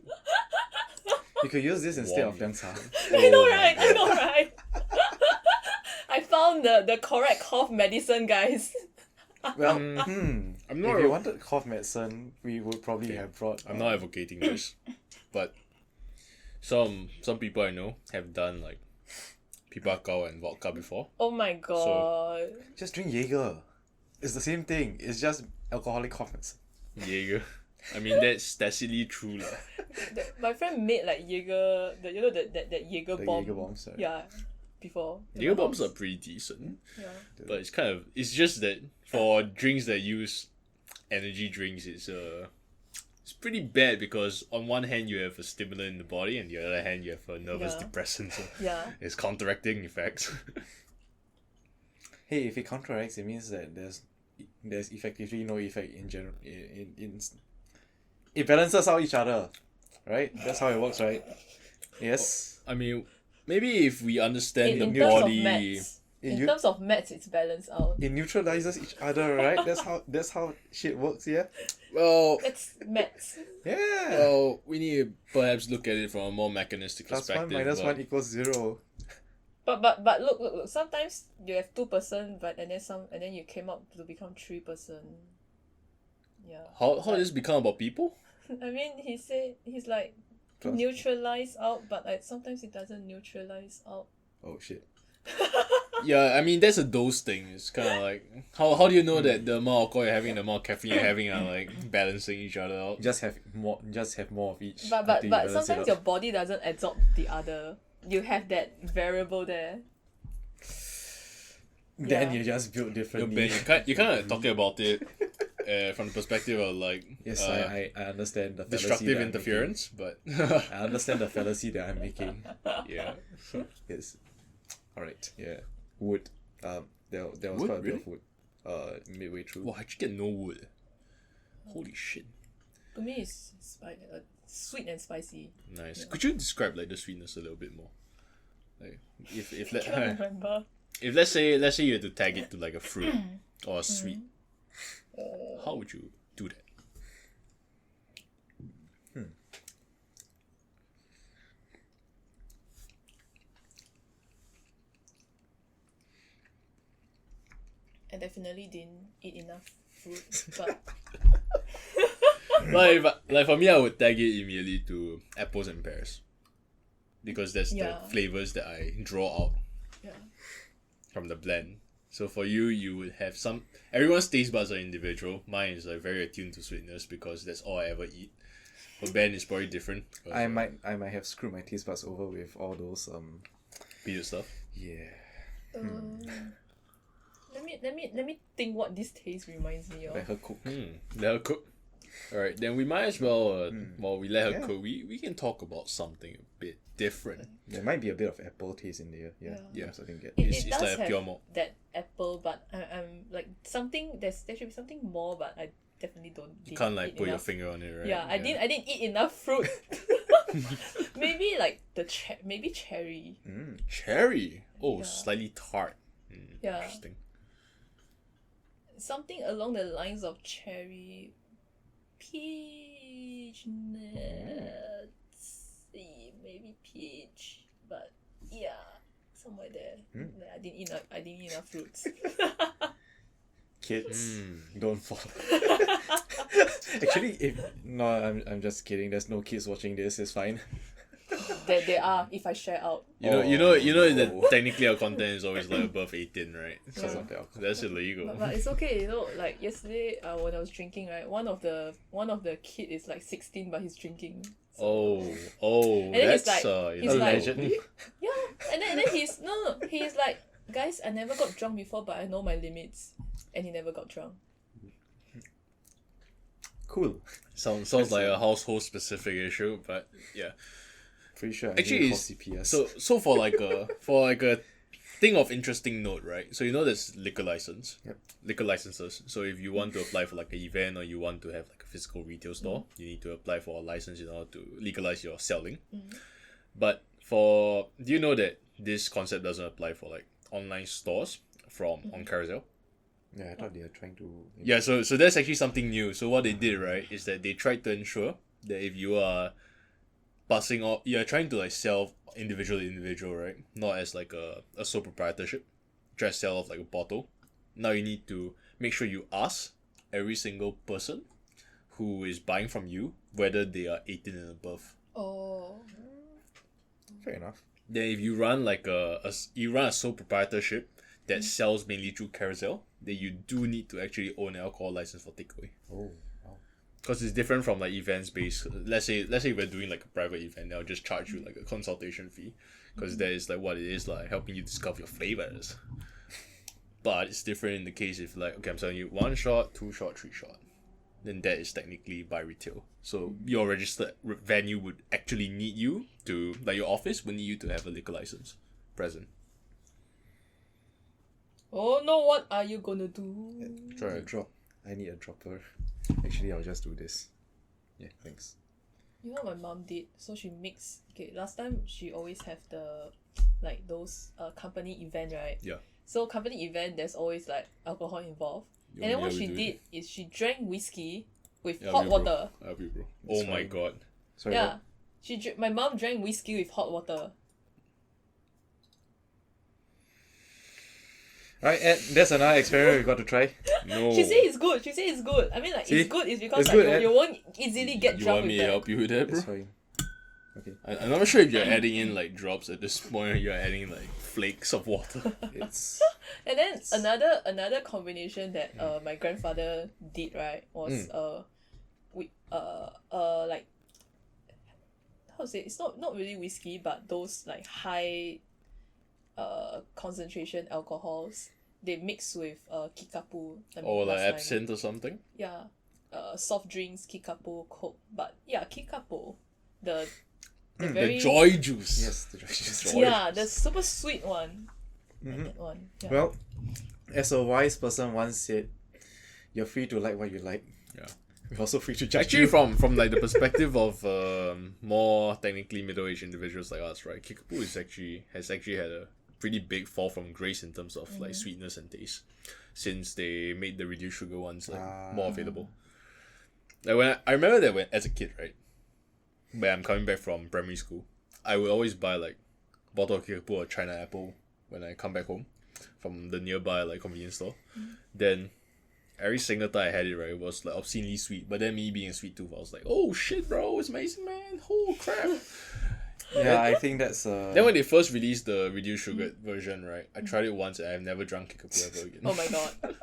You could use this instead of Warm. Densa. I know Oh my right, I know right. I found the correct cough medicine, guys. Well, I'm if not. you wanted cough medicine, we would probably have brought. I'm not advocating this, but some people I know have done like pipakao and vodka before. Oh my god. Just drink Jaeger. It's the same thing. It's just alcoholic cough medicine. Jaeger. I mean that's tacitly true lah. My friend made like Jaeger, that Jaeger The bomb. Jaeger bombs, right? Yeah, before. Jaeger bombs are pretty decent, Yeah. but it's just that for drinks that use energy drinks, it's pretty bad because on one hand you have a stimulant in the body and the other hand you have a nervous Yeah. depressant. So Yeah. it's counteracting effects. Hey, if it counteracts, it means that there's effectively no effect in general. It balances out each other, right? That's how it works, right? Yes. I mean, maybe if we understand In the terms of body. meds. In You- terms of meds, it's balanced out. It neutralizes each other, right? That's how shit works, yeah. Well, It's meds. Yeah. well, we need to perhaps look at it from a more mechanistic Plus one perspective. minus but- one equals 0. But look. Sometimes you have 2%, and then you came up to become 3%. Yeah. How does this become about people? I mean, he said he's like Plus- neutralize out, but like sometimes it doesn't neutralize out. Oh shit. Yeah, I mean that's a dose thing. It's kind of like how do you know that the amount of alcohol you're having and the amount of caffeine you're having are like balancing each other out? Just have more of each. But until you balance it sometimes out. your body doesn't absorb the other. You have that variable there. Then Yeah. you just build Yo, differently. Ben, you're kind of talking about it from the perspective of like Yes, I understand the fallacy destructive that I'm interference, but making. I understand the fallacy that I'm making. yeah. Yes. Alright, yeah. Wood. There was Wood, quite a bit really? of wood. Midway through. Wow, how'd you get no wood? Holy shit. To me, it's sweet and spicy. Nice. Yeah. Could you describe like the sweetness a little bit more? Like if I can't remember. if let's say you had to tag it to like a fruit or a sweet, how would you do that? I definitely didn't eat enough fruit, but Like for me, I would tag it immediately to apples and pears, because that's Yeah. the flavors that I draw out yeah. from the blend. So for you, you would have some. Everyone's taste buds are individual. Mine is like very attuned to sweetness because that's all I ever eat. For Ben, it's probably different. 'cause, I might have screwed my taste buds over with all those peanut stuff. yeah. Let me think what this taste reminds me of. Let her cook. Let her cook. Alright, then we might as well, while we let her Yeah. cook, we can talk about something a bit different. There might be a bit of apple taste in there. Yeah. Yeah. So I didn't get. It's It like does a have pure malt. that apple, but I'm like something. There should be something more, but I definitely don't. You can't like eat put your enough. finger on it, right? Yeah, I didn't eat enough fruit. Maybe like maybe cherry. Cherry! Oh, Yeah. slightly tart. Yeah. Interesting. Something along the lines of cherry, peach nuts, maybe peach, but yeah, somewhere there. I didn't eat enough fruits. Kids, don't fall. Actually, I'm just kidding. There's no kids watching this. It's fine. There are if I share out. You know Oh. that technically our content is always like above 18, right? Because Yeah. of the alcohol. That's illegal. But it's okay, you know. Like yesterday, when I was drinking, right, one of the kid is like 16, but he's drinking. Oh, then he's that's like- he's like- Allegedly. Yeah, and then he's he's like, guys, I never got drunk before, but I know my limits, and he never got drunk. Cool. sounds like a household specific issue, but yeah. Pretty sure. Actually, call CPS. So for like a thing of interesting note, right? So you know there's liquor license. Yep. Liquor licenses. So if you want to apply for like an event or you want to have like a physical retail store, you need to apply for a license in order to legalize your selling. But do you know that this concept doesn't apply for like online stores on Carousel? Yeah, I thought they were trying to. Yeah, so that's actually something new. So what they did, right, is that they tried to ensure that if you are passing off, you're trying to like sell individual to individual, right? Not as like a sole proprietorship. Try to sell off like a bottle. Now you need to make sure you ask every single person who is buying from you whether they are 18 and above. Oh. Fair enough. Then if you run like you run a sole proprietorship that sells mainly through Carousel, then you do need to actually own an alcohol license for takeaway. Oh, wow. Because it's different from like events based. Let's say we're doing like a private event, they'll just charge you like a consultation fee, because that is like what it is, like helping you discover your flavors. But it's different in the case if like, okay, I'm selling you 1 shot, 2 shot, 3 shot, then that is technically by retail. So your registered venue would actually need you to, like your office would need you to have a liquor license present. Oh no! What are you gonna do? Try a drop. I need a dropper. Actually, I'll just do this. Yeah, thanks. You know what my mom did? So she mixed. Okay, last time she always have the like those company event, right? Yeah. So company event, there's always like alcohol involved. You And then want what me she to do it? did is she drank whiskey with Yeah, hot bro. water. Help you, bro. That's Oh my fine. god. Sorry. Yeah, my mom drank whiskey with hot water. Alright, Ed, that's another experiment we got to try. No. She say it's good. She say it's good. I mean, like See? it's good is because It's like good, you won't easily get You drunk want with me to that. help you with that, bro? It's fine. Okay. I'm not sure if you're adding in like drops at this point or you're adding like flakes of water. It's And then another combination that my grandfather did, right, was we like, how to say, it's not really whiskey, but those like high concentration alcohols they mix with kikapu. Or like last time. absinthe or something. Yeah. Soft drinks, kikapu, coke. But yeah, kikapu. The very The joy juice. yes, the choices. yeah, the super sweet one. Mhm. That one. Yeah. Well, as a wise person once said, you're free to like what you like. Yeah. You're also free to judge Actually, you. from like the perspective of more technically middle-aged individuals like us, right? Kickapoo has actually had a pretty big fall from grace in terms of like sweetness and taste, since they made the reduced sugar ones like more available. Like when I remember that when as a kid, right, when I'm coming back from primary school, I would always buy like bottle of Kickapoo or China Apple when I come back home from the nearby like convenience store. Then every single time I had it, right, it was like obscenely sweet. But then me being a sweet tooth, I was like, oh shit, bro, it's amazing, man. Oh crap. Yeah, I think that's Then when they first released the reduced sugar version, right, I tried it once and I've never drunk Kickapoo ever again. Oh my god.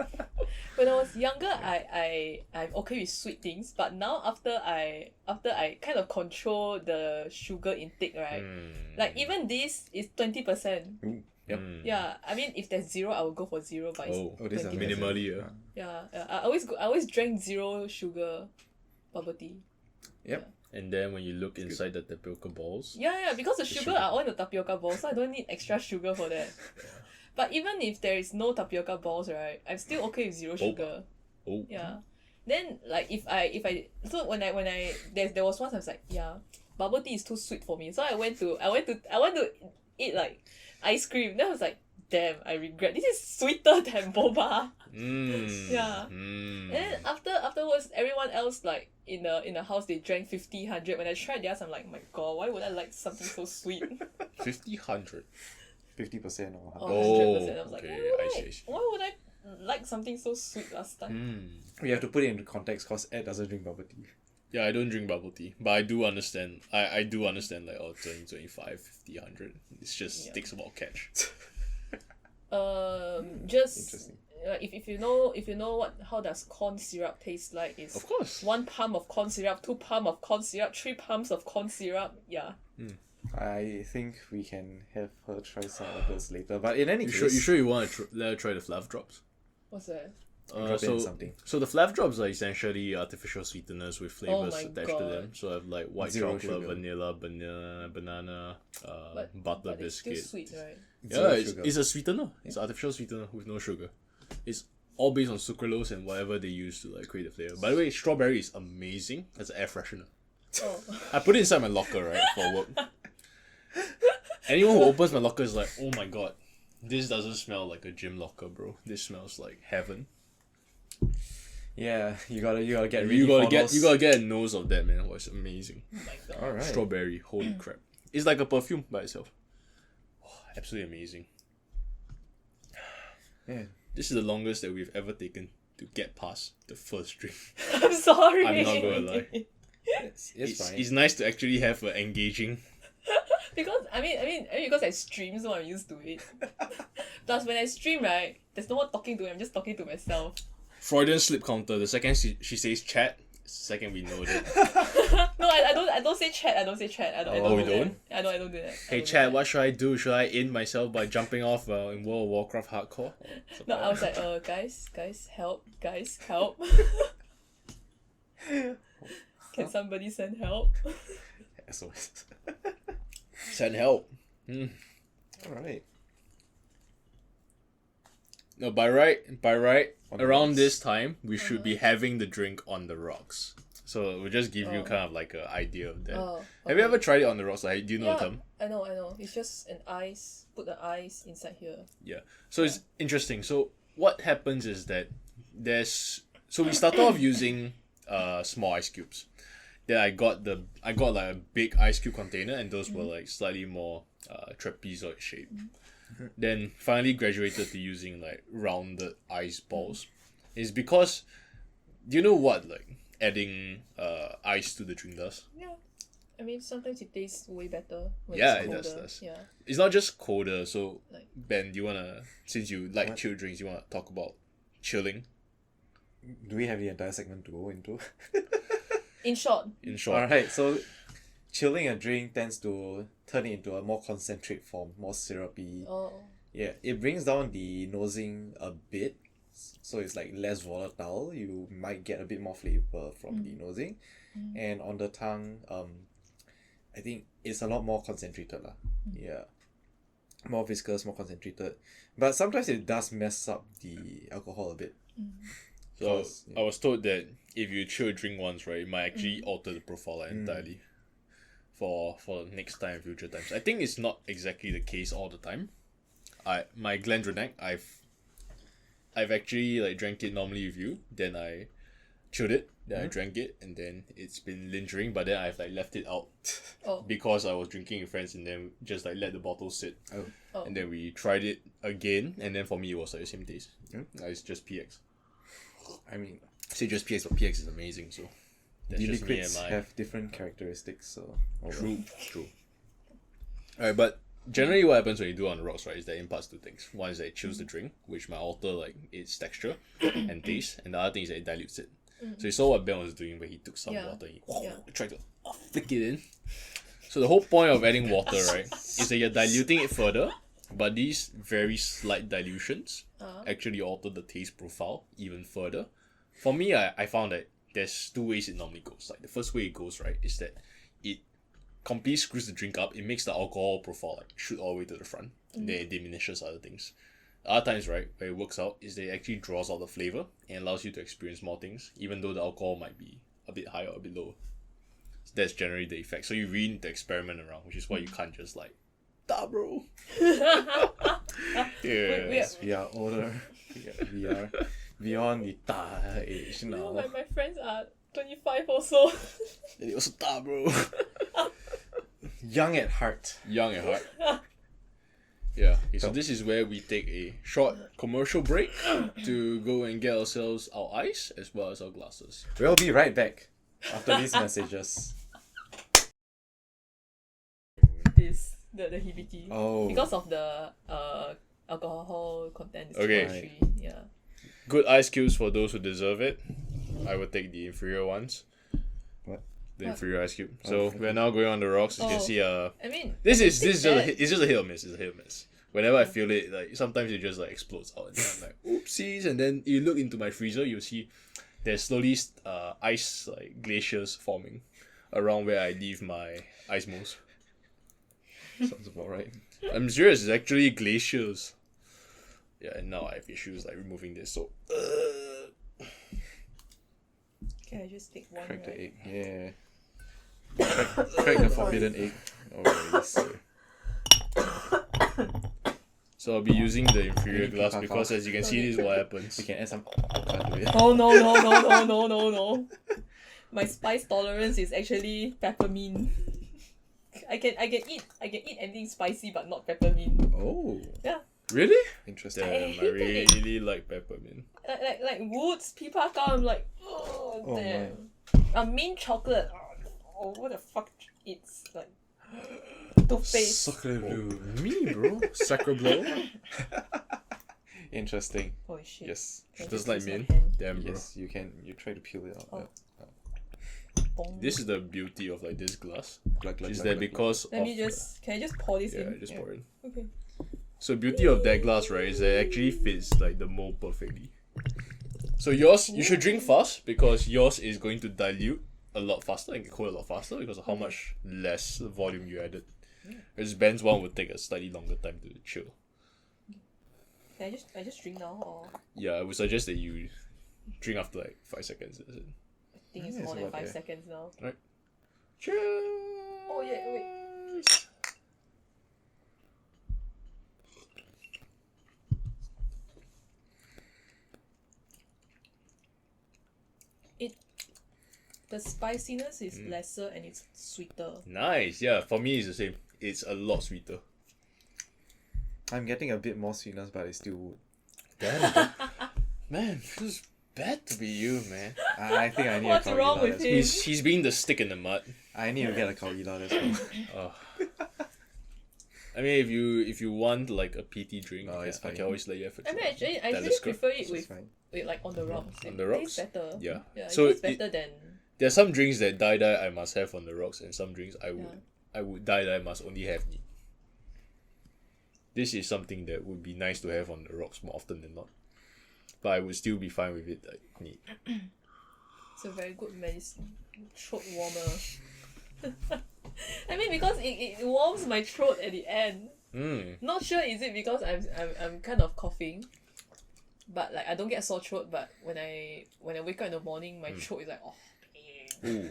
When I was younger, I'm okay with sweet things, but now after I kind of control the sugar intake, right? Like even this is 20%. Yep. Yeah, I mean if there's 0, I will go for 0, but it's Oh, this is 20%. Minimally, yeah. Yeah, I always drank 0 sugar bubble tea. Yep. And then when you look inside the tapioca balls, Yeah, because the sugar are all in the tapioca balls, so I don't need extra sugar for that. But even if there is no tapioca balls, right, I'm still okay with 0 sugar. oh, Yeah. Then like if I so when I there was once I was like, yeah, bubble tea is too sweet for me. So I went to eat like ice cream. Then I was like, damn, I regret. This is sweeter than boba. Yeah. And then afterwards everyone else like in the house they drank 50, 100. When I tried theirs, I'm like, my god, why would I like something so sweet? 50, 100. 50% or Or 100%. I was like, okay, why I see. why would I like something so sweet last time? we have to put it into context because Ed doesn't drink bubble tea. Yeah, I don't drink bubble tea, but I do understand. I do understand like 20, 25, 50, 100. It's just takes a while to catch. Just Interesting. if you know how does corn syrup taste like, it's Of course. 1 pump of corn syrup, 2 pump of corn syrup, 3 pumps of corn syrup. Yeah. I think we can have her try some of those later. But in any You case, sure you want to let her try the flav drops? What's that? drop in something. So the flav drops are essentially artificial sweeteners with flavors my attached to God. them. So I have like white Zero chocolate, sugar. vanilla, banana, butter But it's still biscuit. sweet, right? Yeah, Zero it's, sugar. it's a sweetener. It's artificial sweetener with no sugar. It's all based on sucralose and whatever they use to like create the flavor. By the way, strawberry is amazing as an air freshener. Oh. I put it inside my locker, right, for work. Anyone who opens my locker is like, oh my god, this doesn't smell like a gym locker, bro. This smells like heaven. Yeah, you gotta get ready You gotta for get those. you gotta get a nose of that, man. Oh, it's amazing. Oh my god. All right. Strawberry, holy crap! It's like a perfume by itself. Oh, absolutely amazing. Yeah. This is the longest that we've ever taken to get past the first drink. I'm sorry. I'm not gonna lie. It's fine. It's nice to actually have an engaging. Because I mean because I stream, so I'm used to it. Plus when I stream, right, there's no one talking to me, I'm just talking to myself. Freudian slip counter. The second she says chat, second we know that. No, I don't say chat. I don't say chat. I don't. Oh, do you don't? That. I don't do that. Hey chat, what should I do? Should I end myself by jumping off in World of Warcraft hardcore? No, I was like, guys, help, help. Can somebody send help? SOS. Send help. All right. No, by right, On the around rocks. this time, we should be having the drink on the rocks. So we'll just give you Oh. kind of like an idea of that. Oh, Have you okay. ever tried it on the rocks? Like, do you know Yeah, the term? I know. It's just an ice. Put the ice inside here. Yeah. So it's interesting. So what happens is that so we started off using small ice cubes. Then I got like a big ice cube container, and those were like slightly more trapezoid shaped. Then finally graduated to using like rounded ice balls. It's because, do you know what like adding ice to the drink does? Yeah. I mean, sometimes it tastes way better when Yeah, it's it colder. does. Yeah. It's not just colder. So, Like- Ben, do you wanna, since you like What? chilled drinks, you wanna talk about chilling? Do we have the entire segment to go into? In short, In short, Alright, so chilling a drink tends to turn it into a more concentrate form, more syrupy. oh, Yeah, it brings down the nosing a bit, so it's like less volatile. You might get a bit more flavor from the nosing, and on the tongue, I think it's a lot more concentrated lah. Yeah, more viscous, more concentrated. But sometimes it does mess up the alcohol a bit. so Cause, yeah. I was told that if you chill a drink once, right, it might actually alter the profile entirely. For next time, future times. I think it's not exactly the case all the time. My Glendronach, I've actually like drank it normally with you, then I chilled it, then I drank it, and then it's been lingering, but then I've like left it out oh, because I was drinking with friends and then just like let the bottle sit. oh. And then we tried it again, and then for me it was like the same taste. It's just PX. I mean, Say just PX, but PX is amazing, so that's the just me liquids and my have different characteristics, so True. Alright, but generally what happens when you do on the rocks, right, is that it imparts two things. One is that it chills the drink, which might alter like its texture and taste, and the other thing is that it dilutes it. So you saw what Ben was doing where he took some Yeah. water and he tried to flick it in. So the whole point of adding water, right, is that you're diluting it further, but these very slight dilutions actually alter the taste profile even further. For me, I found that there's two ways it normally goes. Like the first way it goes, right, is that it completely screws the drink up. It makes the alcohol profile like shoot all the way to the front. And then it diminishes other things. Other times, right, where it works out is that it actually draws out the flavor and allows you to experience more things, even though the alcohol might be a bit higher or a bit lower. So that's generally the effect. So you really need to experiment around, which is why you can't just like, da bro. Yes. we are older. We are beyond the ta age You know, now. my friends are 25 also. And it also da bro. Young at heart. Young at heart. Yeah. Okay, so this is where we take a short commercial break to go and get ourselves our ice as well as our glasses. We'll be right back after these messages. The hibiki. Oh. Because of the alcohol content is Okay. 23. Yeah. Good ice cubes for those who deserve it. I would take the inferior ones. What? The What? inferior ice cube. So okay. we're now going on the rocks. You can Oh. see I mean, this is it's just a, bad. it's just a hit or miss. It's a hit or miss. Whenever I feel it, like sometimes it just like explodes out, and then I'm like, oopsies. And then you look into my freezer, you'll see there's slowly ice like glaciers forming around where I leave my ice moles. Sounds about right. I'm serious. It's actually glaciers. Yeah, and now I have issues like removing this. So. Can I just take one? Crack the right? egg. Yeah. Crack the forbidden egg. Oh, yes. So I'll be using the inferior Maybe glass Coca-Cola. because as you can see, this is what happens. We can add some coconut to it. Oh no. My spice tolerance is actually peppermint. I can eat anything spicy but not peppermint. Oh, Yeah. Really? interesting. Damn, I hated it. really like peppermint. Like Woods, Pipaka, I'm like, oh, Oh, damn. Mint chocolate. Oh, what the fuck? It's like toothpaste. Sacre bleu. Me, bro. Sacre blow. Interesting. Holy shit. Yes. Can I Just just like use my mint. hand? Damn, bro. Yes, you can. You try to peel it out. Oh. Yeah. Bong. This is the beauty of like this glass. Glug, glug, Is glug, that glug, because Let of me just. Can I just pour this yeah, in? just pour it. Okay. So beauty of that glass, right, is that it actually fits like the mold perfectly. So yours, you should drink fast because yours is going to dilute a lot faster and get cold a lot faster because of how much less volume you added. Whereas Ben's one would take a slightly longer time to chill. Can I just drink now or Yeah, I would suggest that you drink after like 5 seconds. That's it. I think it's Yeah, more it's than about 5 there. seconds now. Cheers! Oh yeah, wait. The spiciness is lesser and it's sweeter. Nice, yeah. For me, it's the same. It's a lot sweeter. I'm getting a bit more sweetness, but it's still wood. Damn, man, feels bad to be you, man. I think I need What's a wrong Corina, with that's him? He's being the stick in the mud. I need to get a Kaulila, that's all. I mean, if you want like a peaty drink, No, it's I fine. can always let you have a I mean, try. I actually Talisker. prefer it It's with fine. like on the rocks. On It the rocks? tastes better. Yeah. Yeah, So it tastes better than. There are some drinks that die I must have on the rocks, and some drinks I would Yeah. I would die must only have neat. This is something that would be nice to have on the rocks more often than not, but I would still be fine with it like neat. It's a very good medicine, throat warmer. I mean, because it warms my throat at the end. Not sure is it because I'm kind of coughing, but like I don't get sore throat. But when I wake up in the morning, my throat is like pain. Ooh,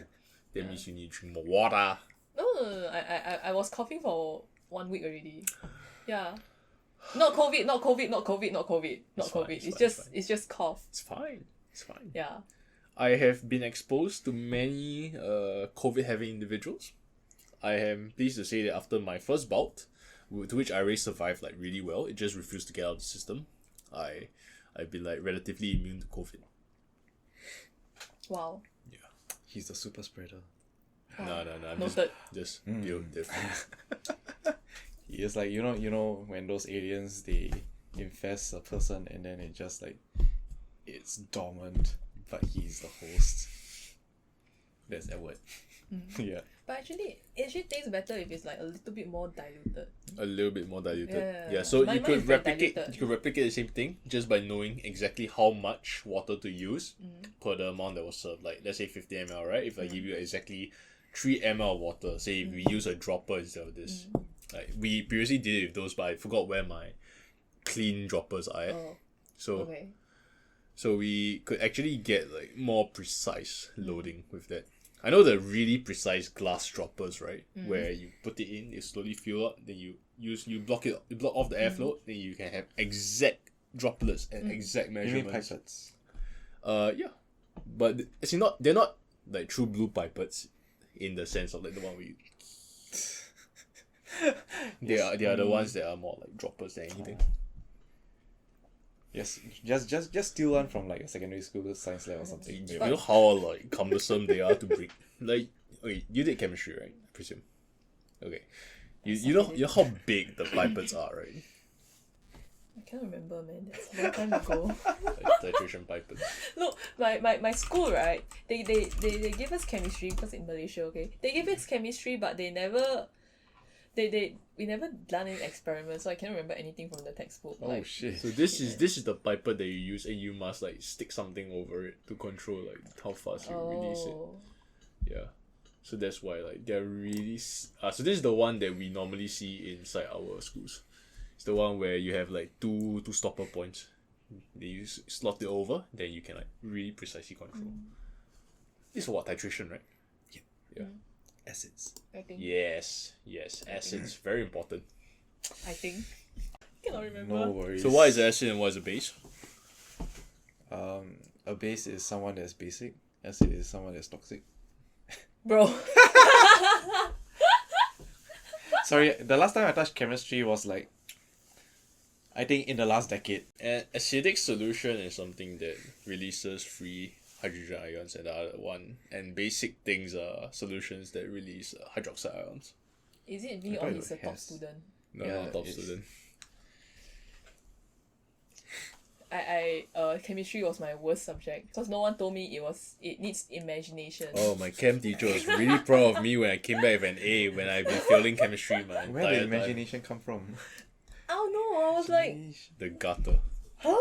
that means you need to drink more water. No. I was coughing for 1 week already. Yeah. Not COVID. Not COVID. It's just cough. It's fine. It's fine. Yeah. I have been exposed to many COVID having individuals. I am pleased to say that after my first bout, to which I already survived like really well, it just refused to get out of the system. I've been like relatively immune to COVID. Wow. Yeah. He's the super spreader. No. I'm Noted. just built different. He is like, you know when those aliens, they infest a person and then it just like, it's dormant, but he's the host. That's that word. Yeah. But actually, it tastes better if it's like a little bit more diluted. A little bit more diluted. Yeah. Yeah, so Mine you is could very replicate diluted. you could replicate the same thing just by knowing exactly how much water to use per the amount that was served. Like let's say 50 ml, right? If I give you exactly 3 ml of water, say if we use a dropper instead of this. Like we previously did it with those, but I forgot where my clean droppers are at. Oh, So okay. so we could actually get like more precise loading with that. I know the really precise glass droppers, right? Where you put it in, it slowly fill up, then you block off the airflow, then you can have exact droplets and exact You mean measurements. pipettes? Yeah. But it's not they're not like true blue pipettes in the sense of like the one we they are the ones that are more like droppers than anything. Yes, just steal one from like a secondary school science lab or something. You know how like cumbersome they are to bring. Like, okay, you did chemistry, right? I presume. Okay, you know how big the pipettes are, right? I can't remember, man. That's a long time ago. Like titration pipettes. Look, my school, right? They give us chemistry because in Malaysia, okay? They give us chemistry, but we never done any experiments, so I can't remember anything from the textbook. Oh like, shit. So this is the pipette that you use, and you must like stick something over it to control like how fast you release it. Yeah. So that's why like they're really so this is the one that we normally see inside our schools. It's the one where you have like two stopper points. Then you slot it over, then you can like really precisely control. This is what titration, right? Yeah. Acids. I think. Yes. Acids very important. I think. Cannot remember. No worries. So what is acid and what is a base? A base is someone that's basic. Acid is someone that's toxic. Bro. Sorry, the last time I touched chemistry was like, I think in the last decade. An acidic solution is something that releases free hydrogen ions, and the other one and basic things are solutions that release hydroxide ions. Is it me I or thought he's it a top has. student? No, Yeah, not top it's- student. Chemistry was my worst subject because no one told me it needs imagination. Oh, my chem teacher was really proud of me when I came back with an A when I've been failing chemistry my Where entire did time. imagination come from? I don't know. I was like, The gutter. huh?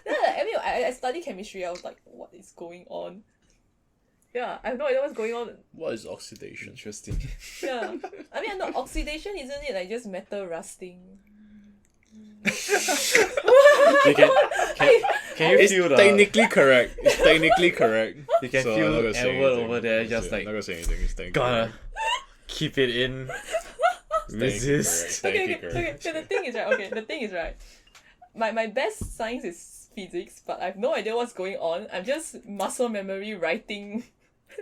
Then I mean, I studied chemistry. I was like, what is going on? Yeah, I have no idea what's going on. What is oxidation? Interesting. Yeah, I mean, no, oxidation isn't it like just metal rusting? You can you It's feel the technically correct. It's technically correct. you can So I'm feel not gonna say Edward anything. over there I'm just not like gonna say anything. It's technically gotta correct. keep it in. It's technically Resist. correct. Okay, Technically okay, correct. okay. So the thing is right. My best science is physics, but I have no idea what's going on. I'm just muscle memory writing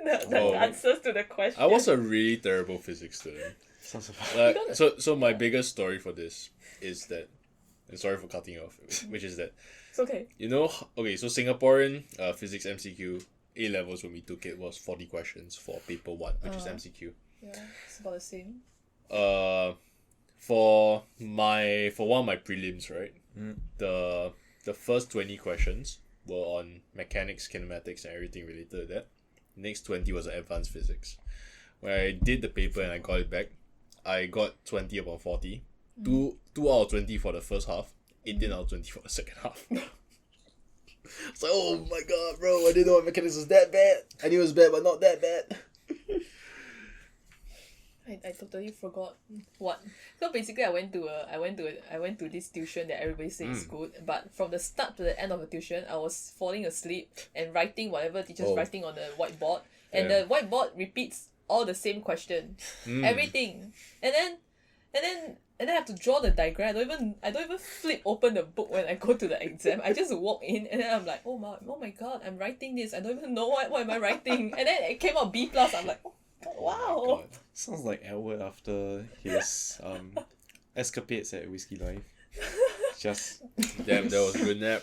the Oh. answers to the question. I was a really terrible physics student. Sounds about So my biggest story for this is that, and sorry for cutting you off, which is that, It's okay. you know, okay, so Singaporean physics MCQ A levels when we took it was 40 questions for paper 1, which is MCQ. Yeah, it's about the same. For one of my prelims, right? The first 20 questions were on mechanics, kinematics, and everything related to that. Next 20 was advanced physics. When I did the paper and I got it back, I got 20 upon 40. 2 out of 20 for the first half, 18 out of 20 for the second half. It's like, oh my god, bro, I didn't know mechanics was that bad. I knew it was bad, but not that bad. I totally forgot what. So basically, I went to this tuition that everybody says is good, but from the start to the end of the tuition, I was falling asleep and writing whatever teacher's writing on the whiteboard, and the whiteboard repeats all the same question, everything, and then I have to draw the diagram. I don't even flip open the book when I go to the exam. I just walk in and then I'm like, oh my god, I'm writing this. I don't even know what am I writing, and then it came out B+. I'm like, oh god, wow. God. Sounds like Edward after his escapades at Whiskey Life. Just Damn, that was a good nap.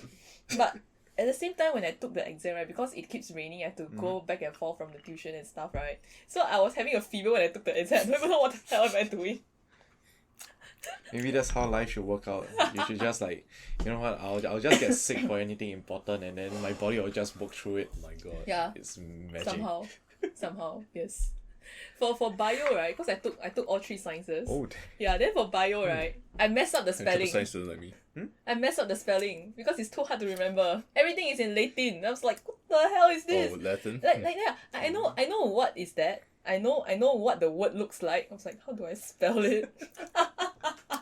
But at the same time, when I took the exam, right, because it keeps raining, I have to go back and forth from the tuition and stuff, right? So I was having a fever when I took the exam. I don't even know what the hell am I doing. maybe that's how life should work out. You should just like, you know what? I'll just get sick for anything important, and then my body will just work through it. Oh my god. Yeah. It's magic. Somehow, yes. For bio, right, because I took all 3 sciences. Oh, Yeah, then for bio, right, I messed up the spelling. Science student like me. I messed up the spelling because it's too hard to remember. Everything is in Latin. I was like, what the hell is this? Oh, Latin? Yeah, I know what is that. I know what the word looks like. I was like, how do I spell it?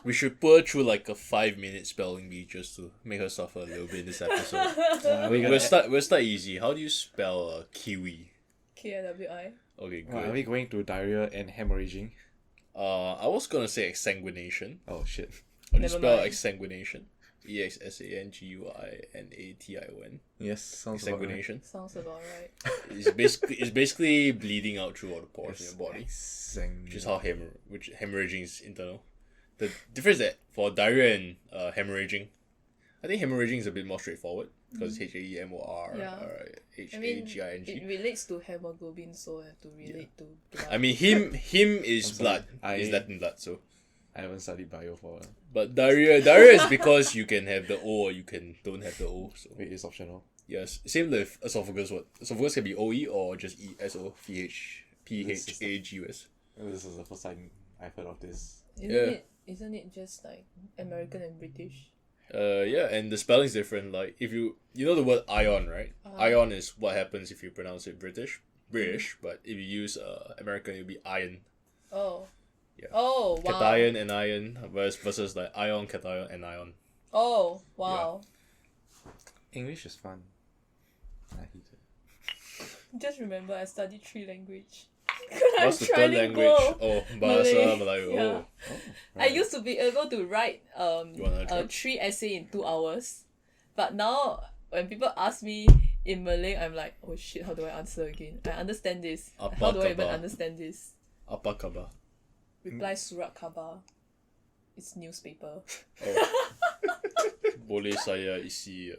We should put her through like a 5-minute spelling bee just to make her suffer a little bit in this episode. We'll start easy. How do you spell kiwi? KIWI. Okay, good. Are we going to diarrhea and hemorrhaging? I was gonna say exsanguination. Oh shit. How do you Never spell mind. exsanguination? EXSANGUINATION. Yes, sounds about right. Exsanguination. Sounds about right. It's basically bleeding out through all the pores in your body. Which is how hemorrhaging is internal. The difference is that for diarrhea and hemorrhaging, I think hemorrhaging is a bit more straightforward because it's HAEMOR Yeah. HAGING. It relates to hemoglobin, so I have to relate to blood. I mean, him is I'm blood. sorry, Is Latin blood, so. I haven't studied bio for a while. But diarrhea is because you can have the O or you can don't have the O. So Wait, it's optional. yes, same with esophagus. What esophagus can be OE or just ESOPHAGUS. This is the first time I've heard of this. Isn't it just like American and British? Yeah, and the spelling's different. Like if you know the word ion, right? Ion is what happens if you pronounce it British, but if you use American, it'll be iron. Oh. Yeah. Oh wow. Cation and ion versus like ion, cation, and ion. Oh wow. English is fun. I hate it. Just remember, I studied 3 languages. What's the third language? Oh, Bahasa Melayu. Yeah. Oh. I used to be able to write You wanna try? 3 essay in 2 hours, but now when people ask me in Malay, I'm like, oh shit, how do I answer again? I understand this. Apa How do I even khabar? understand this? Apa khabar? Reply surat khabar. It's newspaper. Boleh saya isi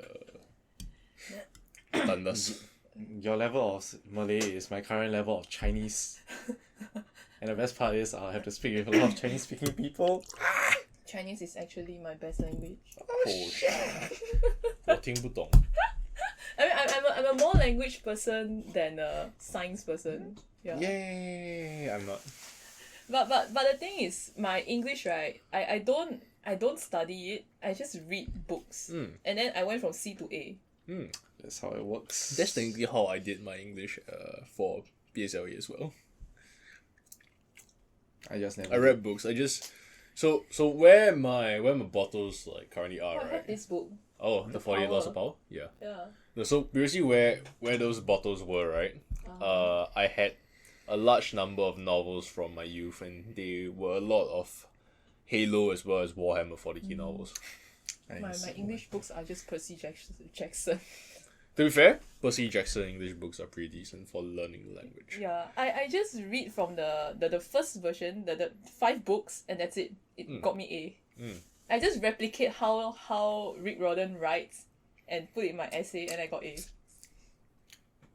tandas? Your level of Malay is my current level of Chinese. And the best part is I'll have to speak with a lot of Chinese speaking people. Chinese is actually my best language. Oh shit! 我听不懂。 I mean, I'm a more language person than a science person. Yeah. Yay! I'm not. But the thing is, my English, right? I don't study it. I just read books, and then I went from C to A. That's how it works. That's technically how I did my English for PSLE as well. I just never. I read books. I just so where my bottles like currently are, I have right? this book. Oh, the 48 Laws Power. of Power? Yeah. Yeah. No, so previously where those bottles were, right? I had a large number of novels from my youth, and they were a lot of Halo as well as Warhammer 40k novels. My English books are just Percy Jackson. To be fair, Percy Jackson English books are pretty decent for learning the language. Yeah, I just read from the first version, the 5 books, and that's it. It got me A. I just replicate how Rick Riordan writes and put it in my essay, and I got A.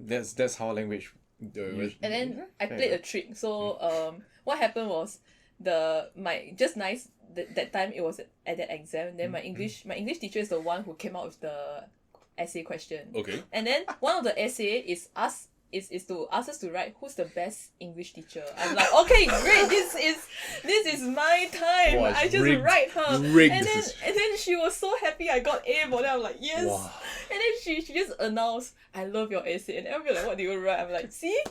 that's how language. The- And then Yeah, I fair played a enough. trick. So what happened was that time it was at that exam. Then my English teacher is the one who came out with the essay question. Okay. And then one of the essay is to ask us to write who's the best English teacher. I'm like, okay, great, this is my time. Wow, it's I just rigged. write her. Rigged. And then she was so happy I got A for that. I'm like, yes. Wow. And then she just announced, I love your essay. And everybody like, what do you write? I'm like, see?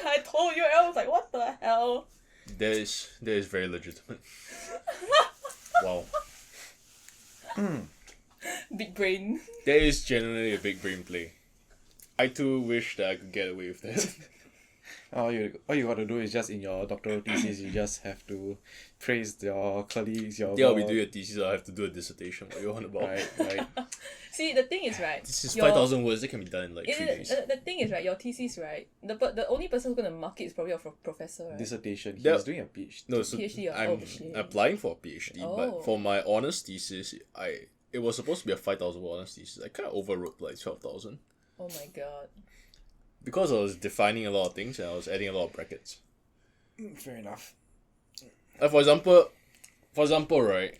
I told you. And I was like, what the hell? That is very legitimate. Wow. Big brain. That is generally a big brain play. I too wish that I could get away with that. All you gotta do is just in your doctoral thesis, you just have to praise your colleagues, your Yeah, we do a thesis. I have to do a dissertation. What you on about? right. See, the thing is, right? This is your- 5,000 words. It can be done in like 3 days. The thing is, right, your thesis, right, the only person who's going to mark it is probably your professor, right? Dissertation. That- He's doing a PhD. No, so PhD, I'm oh, shit. applying for a PhD, Oh. but for my honours thesis, it was supposed to be a 5,000 word honours thesis. I kind of overwrote like 12,000 Oh my god. because I was defining a lot of things and I was adding a lot of brackets. Fair enough. For example, right?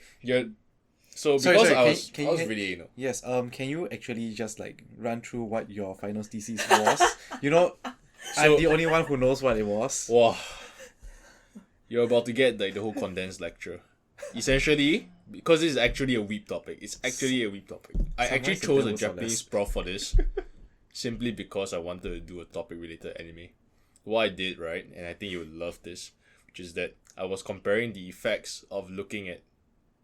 So because Sorry, I can was you- really Yes. Can you actually just like run through what your final thesis was? I'm the only one who knows what it was. wow, you're about to get like the whole condensed lecture. Essentially, because this is actually a weeb topic. It's actually a weeb topic. I actually Sometimes the chose a devils are Japanese less. prof for this, simply because I wanted to do a topic related to anime. What I did, right, and I think you would love this, which is that I was comparing the effects of looking at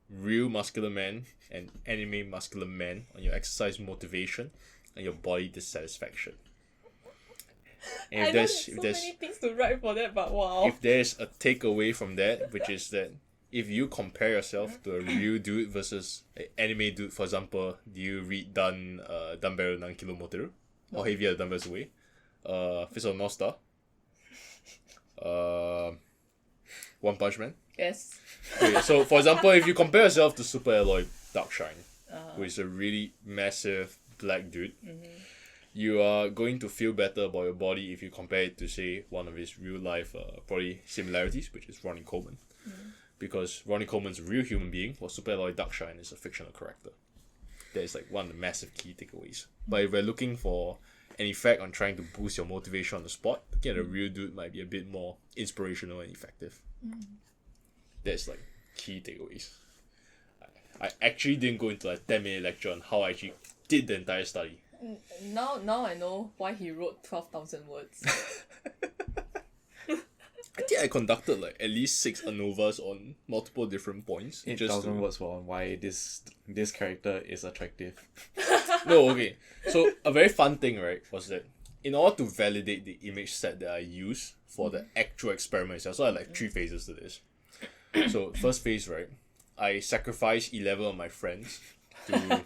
real muscular men and anime muscular men on your exercise motivation and your body dissatisfaction. And I know there's so many things to write for that, but wow. if there's a takeaway from that, which is that if you compare yourself to a real dude versus an anime dude, for example, do you read Danbeiru Nankilo Moteru? How heavy are the dumbbells weigh? Fist of the North Star? One Punch Man? Yes. Okay, so for example, if you compare yourself to Super Alloy Darkshine, who is a really massive black dude, you are going to feel better about your body if you compare it to, say, one of his real life probably similarities, which is Ronnie Coleman. Because Ronnie Coleman's a real human being, while Super Alloy Darkshine is a fictional character. That is like one of the massive key takeaways. But if we're looking for an effect on trying to boost your motivation on the spot, looking at a real dude might be a bit more inspirational and effective. That's like key takeaways. I actually didn't go into a 10-minute lecture on how I actually did the entire study. Now I know why he wrote 12,000 words. I think I conducted like at least 6 ANOVAs on multiple different points. 8,000 words for on why this character is attractive. No, okay. So a very fun thing, right, was that in order to validate the image set that I use for the actual experiment itself, so I had like 3 phases to this. So first phase, right, I sacrificed 11 of my friends to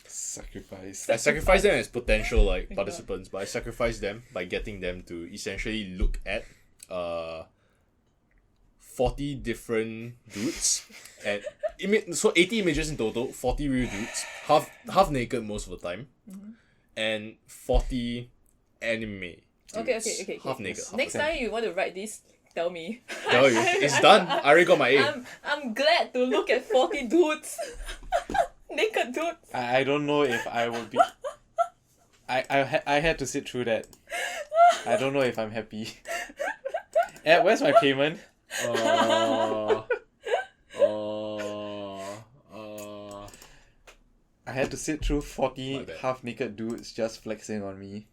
Sacrifice. I sacrificed them as potential like participants, but I sacrificed them by getting them to essentially look at 40 different dudes at so 80 images in total, 40 real dudes, half naked most of the time, and 40 anime dudes, Okay. half naked. Next time you want to write this, tell me. Tell you, it's done. I already got my A. I'm glad to look at 40 dudes. Naked dudes. I don't know if I will be. I had to sit through that. I don't know if I'm happy. Where's my payment? I had to sit through 40 My bad. half-naked dudes just flexing on me.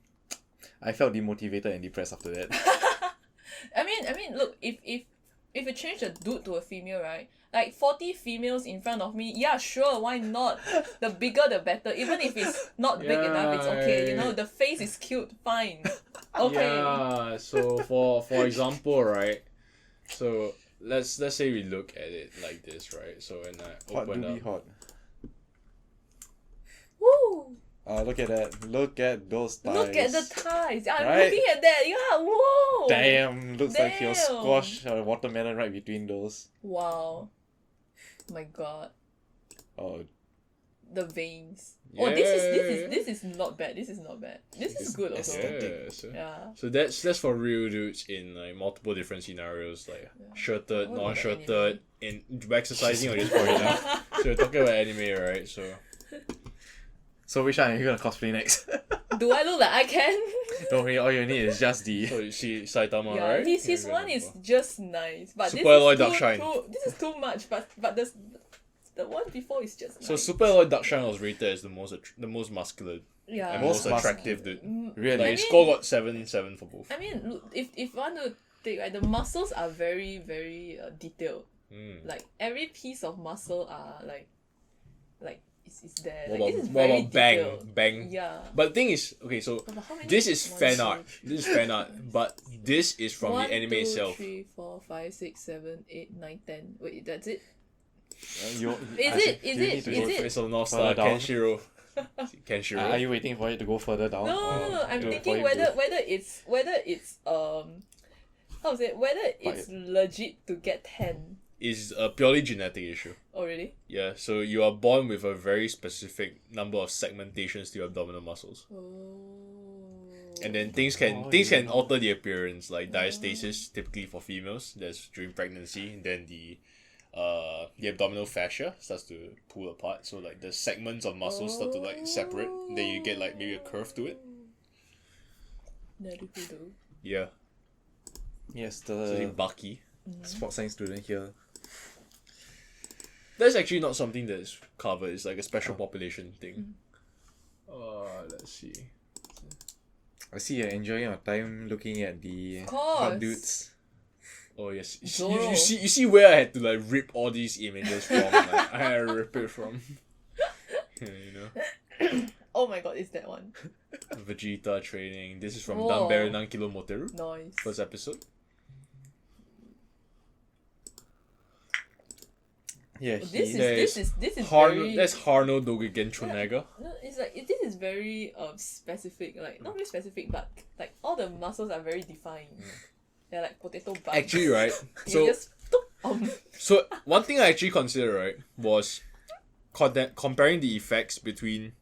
I felt demotivated and depressed after that. I mean, look, if you change a dude to a female, right? Like 40 females in front of me, yeah, sure, why not? The bigger the better. Even if it's not big enough, it's okay. The face is cute, fine. Okay. Yeah, so for example, right? So let's say we look at it like this, right? So when I Hot open doobie up, hot. Woo! Look at that. Look at those thighs. Look at the thighs. I'm Right? looking at that. Yeah, whoa! Damn, looks like you'll Damn. squash a watermelon right between those. Wow. My god. Oh, the veins. Oh, this is not bad. This is not bad. This is good also. So that's for real dudes in like multiple different scenarios, like shirted, What about the non-shirted, in exercising or just working out. So we're talking about anime, right? So which one are you gonna cosplay next? Do I look like I can? Don't worry, all you need is just the. So you see Saitama, Yeah, right? his one is just nice, but Super Alloy Dark this Shine. this is too much. But the one before is just nice. So Super Alloy Dark Shine was rated as the most muscular yeah, and most Most attractive dude. Really? Like his score got 7/7 for both. I mean, look, if you want to take right, the muscles are very very detailed. Like every piece of muscle are like it's there. Like, this is very What about bang detailed. bang? Yeah. But the thing is, okay, so But how many? this is One, fan two, art. three, This is fan art, but this is from one, the anime two, itself. 3, 4, 5, 6, 7, 8, 9, 10. Wait, that's it? Is Is it? Face of North Further Star, down. Kenshiro. Kenshiro. Are you waiting for it to go further down? No. I'm to- thinking for him to- whether it's how to say it? Whether it's legit to get 10. Is a purely genetic issue. Oh really? Yeah, so you are born with a very specific number of segmentations to your abdominal muscles. Oh. And then things can alter the appearance, like diastasis, typically for females, that's during pregnancy. And then the abdominal fascia starts to pull apart, so like the segments of muscles start to like separate. Then you get like maybe a curve to it. Naruhodo. Yeah. Yes, So the Baki. sports science student here. That's actually not something that's covered. It's like a special population thing. Let's see. I see you're enjoying your time looking at the course. hot dudes. Oh yes, Zoro. you see where I had to like rip all these images from. Like, I had to rip it from. Yeah, you know. Oh my god, it's that one. Vegeta training. This is from Whoa. Danbare Nankilo Moteru. Nice. First episode. Yeah, This he, is very. That's Harno Dogen Chonaga. No, it's like this is very specific. Like not very specific, but like all the muscles are very defined. They're like potato buns. Actually, right. You So just so one thing I actually considered, right, was comparing the effects between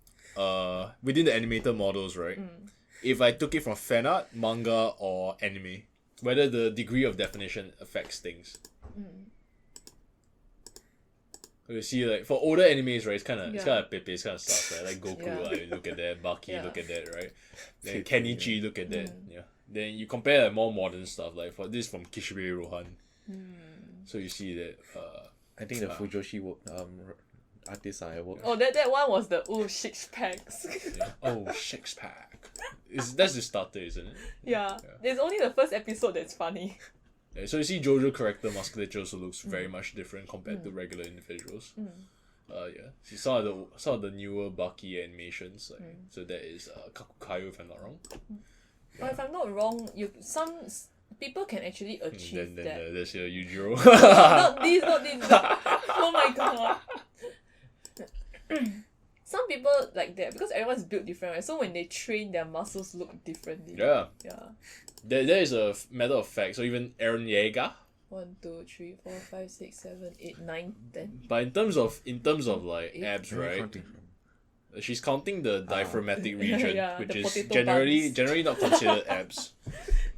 within the animated models, right? If I took it from fan art, manga, or anime, whether the degree of definition affects things. You see, like for older animes, right, it's kind of Pepe, it's kind of stuff, right? Like Goku, Yeah. like, look at that. Baki, Yeah. look at that, right? Then Pepe, Kenichi, look at that. Yeah. Then you compare like more modern stuff, like for this from Kishibe Rohan. So you see that. I think the Fujoshi artists I work. Oh, that one was the 6 packs. Yeah. Oh, six pack. That's the starter, isn't it? Yeah. It's only the first episode that's funny. Yeah, so you see Jojo character musculature also looks very much different compared to regular individuals. Yeah. See some of the newer Baki animations, like so that is Kakukayo if I'm not wrong. But if I'm not wrong, some people can actually achieve Then that. there's your Yujiro. Not these. Oh my god. Some people like that because everyone's built different, right? So when they train, their muscles look differently. Yeah. Yeah. There is a matter of fact. So even Eren Yeager. 1, 2, 3, 4, 5, 6, 7, 8, 9, 10. But in terms of like abs, right? She's counting the diaphragmatic region, Yeah, which the is potato generally not considered abs.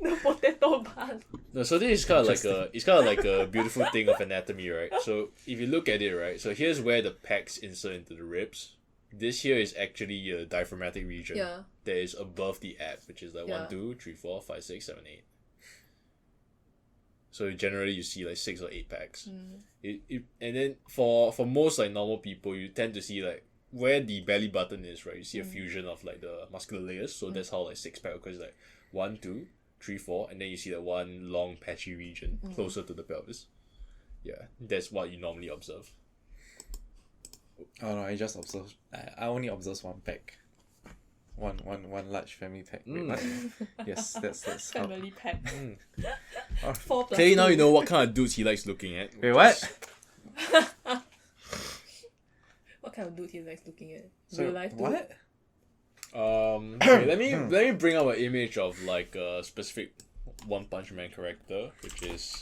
The potato bun. No, so this is kind of like a beautiful thing of anatomy, right? So if you look at it, right, so here's where the pecs insert into the ribs. This here is actually a diaphragmatic region Yeah. that is above the ab, which is like Yeah. 1, 2, 3, 4, 5, 6, 7, 8. So generally you see like 6 or 8 packs. And then for most like normal people, you tend to see like where the belly button is, right? You see a fusion of like the muscular layers. So that's how like 6 pack occurs, like 1, 2, 3, 4, and then you see that one long patchy region closer to the pelvis. Yeah, that's what you normally observe. Oh no, I just observed. I only observed one pack. One large family pack. Wait, what? Yes, that's how. Family pack. Oh, 4 plus Clearly now 2. you know what kind of dudes he likes looking at. wait, what? What kind of dude he likes looking at? So, Real life dude? what? Okay, let me bring up an image of like a specific One Punch Man character, which is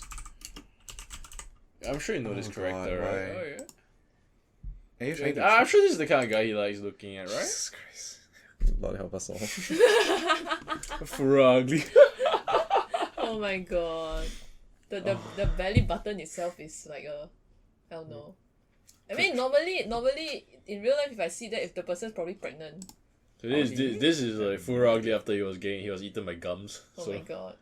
I'm sure you know this Oh character, God, right? why? Oh yeah. Are you trying to I'm sure this is the kind of guy he likes looking at, right? Jesus Christ. Lord help us all. For ugly. Oh my god. The belly button itself is like a hell no. I mean normally in real life if I see that if the person's probably pregnant. So this is like full ugly after he was eaten by gums. Oh So my god.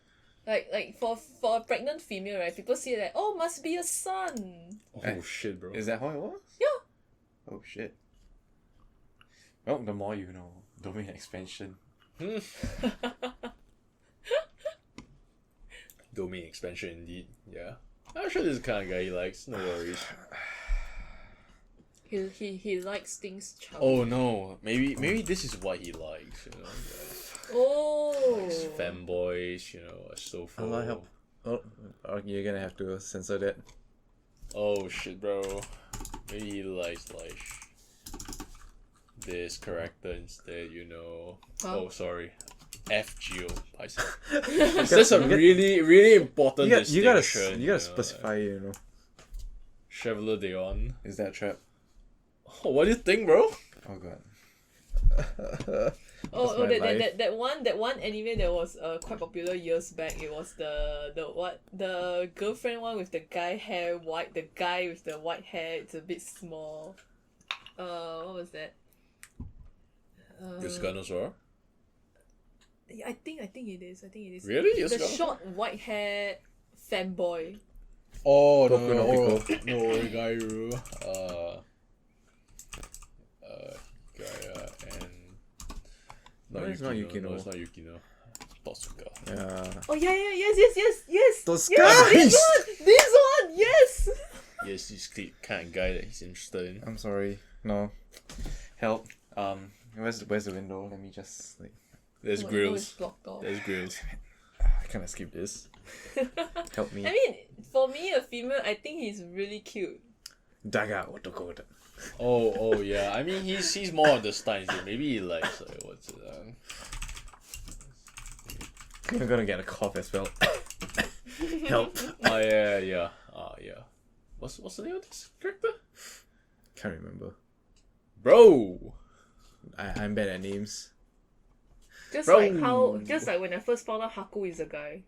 Like for a pregnant female, right, people say that, oh, must be a son. oh shit, bro. Is that how it was? Yeah. Oh shit. Well, the more you know. Domain expansion. Domain expansion indeed. Yeah. I'm sure this is the kind of guy he likes. No worries. He likes things chubby. Oh no. Maybe this is what he likes. You know. Oh. Likes femboys. You know. So full. Allah help. Oh, you're gonna have to censor that. Oh shit, bro. Maybe he likes like this character instead, you know. Huh? Oh, sorry. FGO. That's a really important You distinction. gotta specify, you know. Chevalier Deon. Is that a trap? Oh, what do you think, bro? Oh god. Oh, my life. that one anime that was quite popular years back. It was the girlfriend one with the guy with the white hair. It's a bit small. What was that? Yosuganosaur? I think it is. Really? The short white hair fanboy. Oh Goku no Pico. no, Gairu. Gaia and No, it's not Yukino. No, it's not Yukino. Tosuka. Yeah. Oh yeah, yes. Those Yes, guys! this one, yes. Yes, he's the kind of guy that he's interested in. I'm sorry. No. Help. Where's the window? Let me just like. There's Oh, grills. it's blocked off. There's grills. I can't skip this. Help me. I mean, for me, a female, I think he's really cute. Daga otoko. Oh yeah. I mean, he's more of the style. Maybe he likes what's it? I'm gonna get a cough as well. Help. Oh yeah. Yeah. What's the name of this character? Can't remember. Bro. I'm bad at names. Just Bro. like when I first found out Haku is a guy.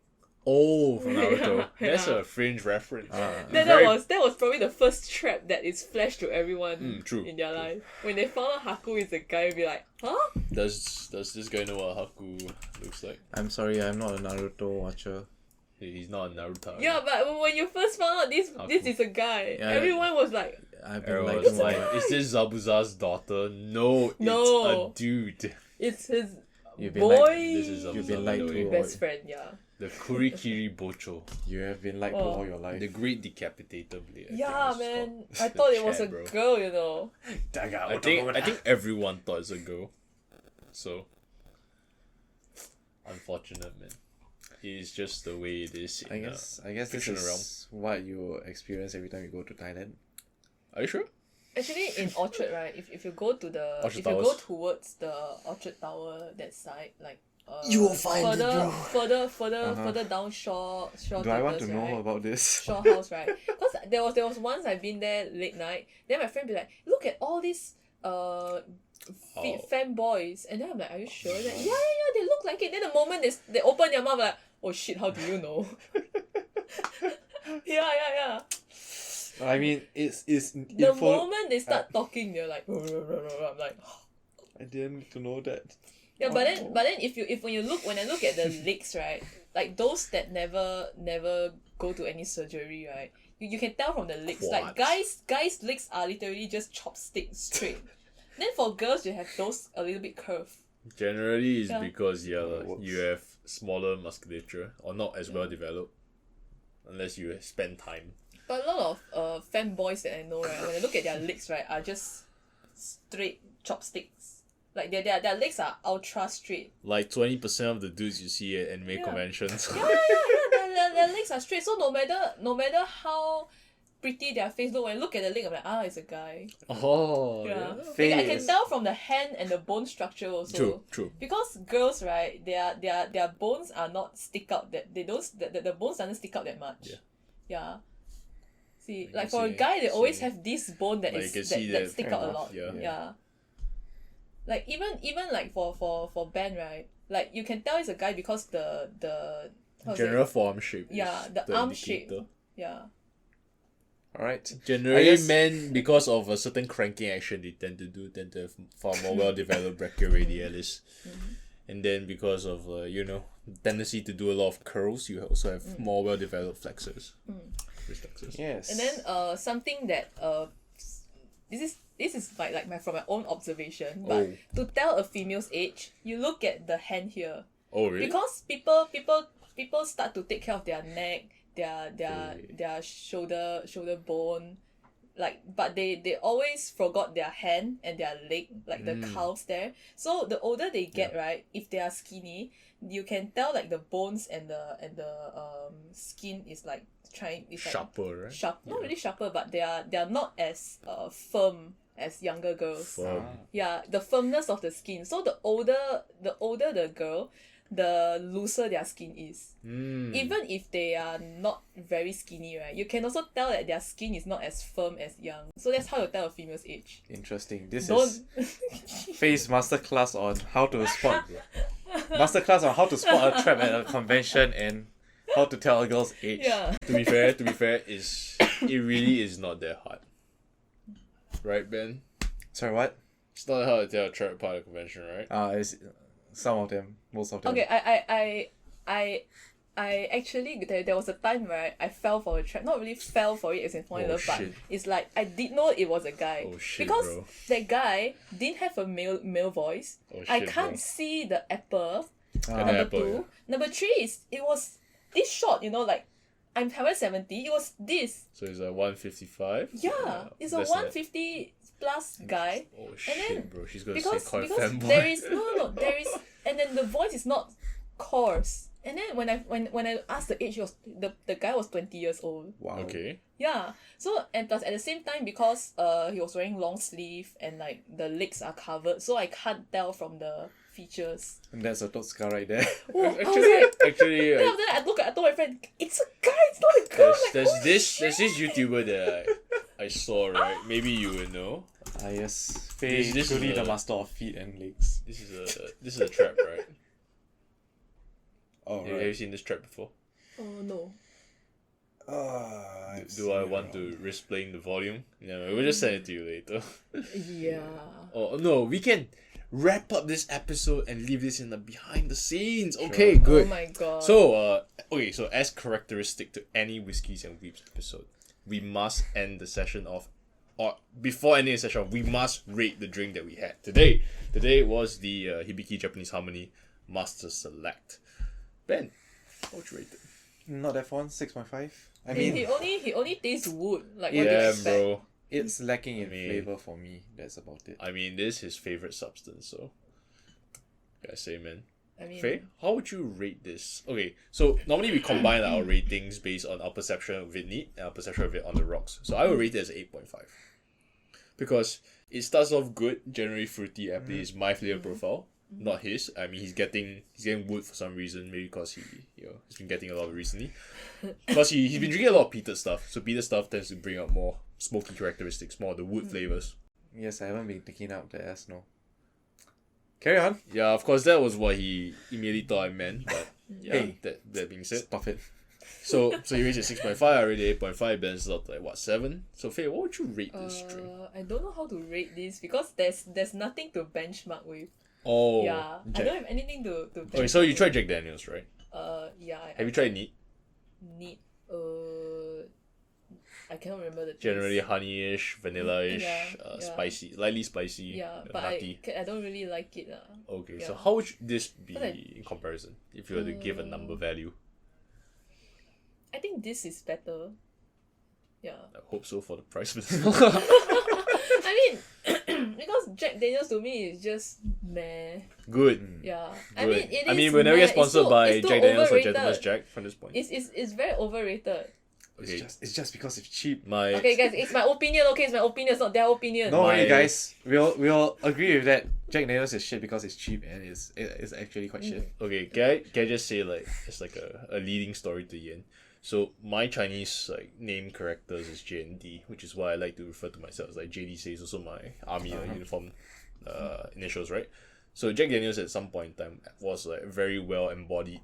Oh, from Naruto. Yeah. That's a fringe reference. That was probably the first trap that is flashed to everyone True. in their life. When they found out Haku is a guy, be like, huh? Does this guy know what Haku looks like? I'm sorry, I'm not a Naruto watcher. He's not a Naruto. Yeah, but when you first found out this is a guy, Yeah, everyone was like, I've been Everyone liking was like, my... is this Zabuza's daughter? No, No. it's a dude. it's his You've been boy This is You've been lied to. best friend, yeah. The Kurikiri Bocho. You have been lied to Oh. all your life. The Great Decapitator Blade. Yeah, man. I thought it was a Chat, bro. girl, you know. Daga I think everyone thought it's a girl. So unfortunate, man. It's just the way it is. I guess this fiction is what you experience every time you go to Thailand. Are you sure? Actually, in Orchard, right? If you go to the Orchard if you go Towers. towards the Orchard Tower that side, like You will find it, further bro. further down Shore Do I want to Theatres, know right? about this? Shore House, right? Because there was once I've been there late night. Then my friend be like, look at all these fanboys, and then I'm like, are you sure? Like, yeah, they look like it. Then the moment they open their mouth, like, oh shit, how do you know? yeah. I mean, it's The moment they start talking, they're like, I'm like, I didn't need to know that. yeah. But then when I look at the legs, right, like those that never go to any surgery, right, you can tell from the legs. What? Like guys' legs are literally just chopstick straight. Then for girls, you have those a little bit curved. Generally, it's Yeah. because Works. you have smaller musculature or not as well developed, unless you spend time. But a lot of fanboys that I know, right, when I look at their legs, right, are just straight chopsticks. Like their legs are ultra straight. Like 20% of the dudes you see at anime Yeah. conventions. Yeah. Their legs are straight. So no matter how pretty their face look, when I look at the leg, I'm like, it's a guy. Oh, Yeah. yeah. Like, I can Face. tell from the hand and the bone structure also. True. Because girls, right, their bones are not stick out that they don't the bones doesn't stick out that much. Yeah. Yeah. See, I like can for a see- guy, they always see. have this bone that Like, you is can that, see that that. stick Fair out a enough, lot. yeah. Yeah. Like even like for Ben, right? Like you can tell it's a guy because the how to say? General forearm shape. Yeah, is the arm shape. indicator. Yeah. Alright. Generally, guess- men, because of a certain cranking action they tend to have far more well-developed brachioradialis. And then because of, tendency to do a lot of curls, you also have more well-developed flexors. Wrist flexors. Yes. And then something that this is like my from my own observation, but to tell a female's age, you look at the hand here. Oh, really? Because people start to take care of their neck, their shoulder bone, like, but they always forgot their hand and their leg, like the calves there. So the older they get, right, if they are skinny, you can tell like the bones and the skin is like Sharper, right? sharp, not really sharper, but they are not as firm as younger girls. Firm. Yeah, the firmness of the skin. So the older the girl, the looser their skin is. Even if they are not very skinny, right, you can also tell that their skin is not as firm as young. So that's how you tell a female's age. Interesting. This Don't is Faye's masterclass on how to spot masterclass on how to spot a trap at a convention and how to tell a girl's age. yeah. To be fair, it really is not that hard. Right, Ben? Sorry, what? It's not hard to tell a trap apart at a convention, right? It's some of them, most of them. Okay, I actually there was a time where I fell for a trap. Not really fell for it as in fall in Oh, love, but shit. it's like I did know it was a guy. Oh, shit, because bro. that guy didn't have a male voice. Oh, shit, I can't bro. see the apple. And Number apple, two. yeah. Number three is it was this short, like I'm 170. It was this. So it's a 155? Yeah. It's a that's 150 plus guy. Oh, And shit, then bro. She's gonna Because say call because fanboy. there is no there is, and then the voice is not coarse. And then when I asked the age, he was the guy was 20 years old. Wow. Okay. Yeah. So and plus at the same time, because he was wearing long sleeve and like the legs are covered, so I can't tell from the features. And that's a Totska right there. Oh, I was Actually, then after that I told my friend, it's a guy, it's not a girl. Like, there's oh, this YouTuber that I saw, right? Maybe you will know. Yes. Faye This is truly a- the master of feet and legs. This is a trap, right? Oh, Have you right. seen this trap before? Oh no. Do I want to risk playing the volume? No, we'll just send it to you later. Yeah. Oh no, we can wrap up this episode and leave this in the behind the scenes. Okay, good. Oh my god. So, so as characteristic to any Whiskies and Weebs episode, we must end the session off, or before ending the session off, we must rate the drink that we had today. Today was the Hibiki Japanese Harmony Master Select. Ben, how would you rate it? Not that fun. 6.5. I he mean, only tastes wood. Like what do you Yeah, expect? bro. it's lacking in mean- flavor for me. That's about it. I mean, this is his favorite substance, so gotta say, man. I mean, Faye, how would you rate this? Okay, so normally we combine our ratings based on our perception of it neat and our perception of it on the rocks. So I would rate it as 8.5. Because it starts off good, generally fruity, aptly is my flavor profile, not his. I mean, he's getting wood for some reason, maybe because he's been getting a lot of it recently. Plus he's been drinking a lot of peated stuff, so peated stuff tends to bring out more smoky characteristics, more of the wood flavors. Yes, I haven't been taking out the ass, no. Carry on. Yeah, of course that was what he immediately thought I meant, but yeah, Hey. that being said. Stop it. So you rated 6.5, I rated 8.5, Ben's not like what, 7? So Faye, what would you rate this drink? I don't know how to rate this because there's nothing to benchmark with. Oh, Yeah, I Jack. don't have anything to benchmark. Okay, so you with. tried Jack Daniels, right? Yeah. Have you tried neat? Neat. I cannot remember the taste. Generally honey-ish, vanilla-ish, Yeah, yeah. spicy, lightly spicy, Yeah, but nutty. I don't really like it. Okay, so yeah. how would this be But in comparison if you were to give a number value? I think this is better. Yeah. I hope so for the price. I mean, because Jack Daniels to me is just meh. Good. Yeah. Good. I mean, we're never meh. get sponsored It's by too Jack Daniels or overrated. Gentleman's Jack from this point. It's very overrated. Okay, It's just because it's cheap. my Okay, guys, it's my opinion. Okay, it's my opinion. It's not their opinion. No worry, My- guys. We'll agree with that. Jack Daniels is shit because it's cheap and it's actually quite shit. Okay, can I just say like it's like a leading story to the end. So my Chinese like name characters is J and D, which is why I like to refer to myself as like JDC is also my army uniform initials, right? So Jack Daniels at some point in time was like very well embodied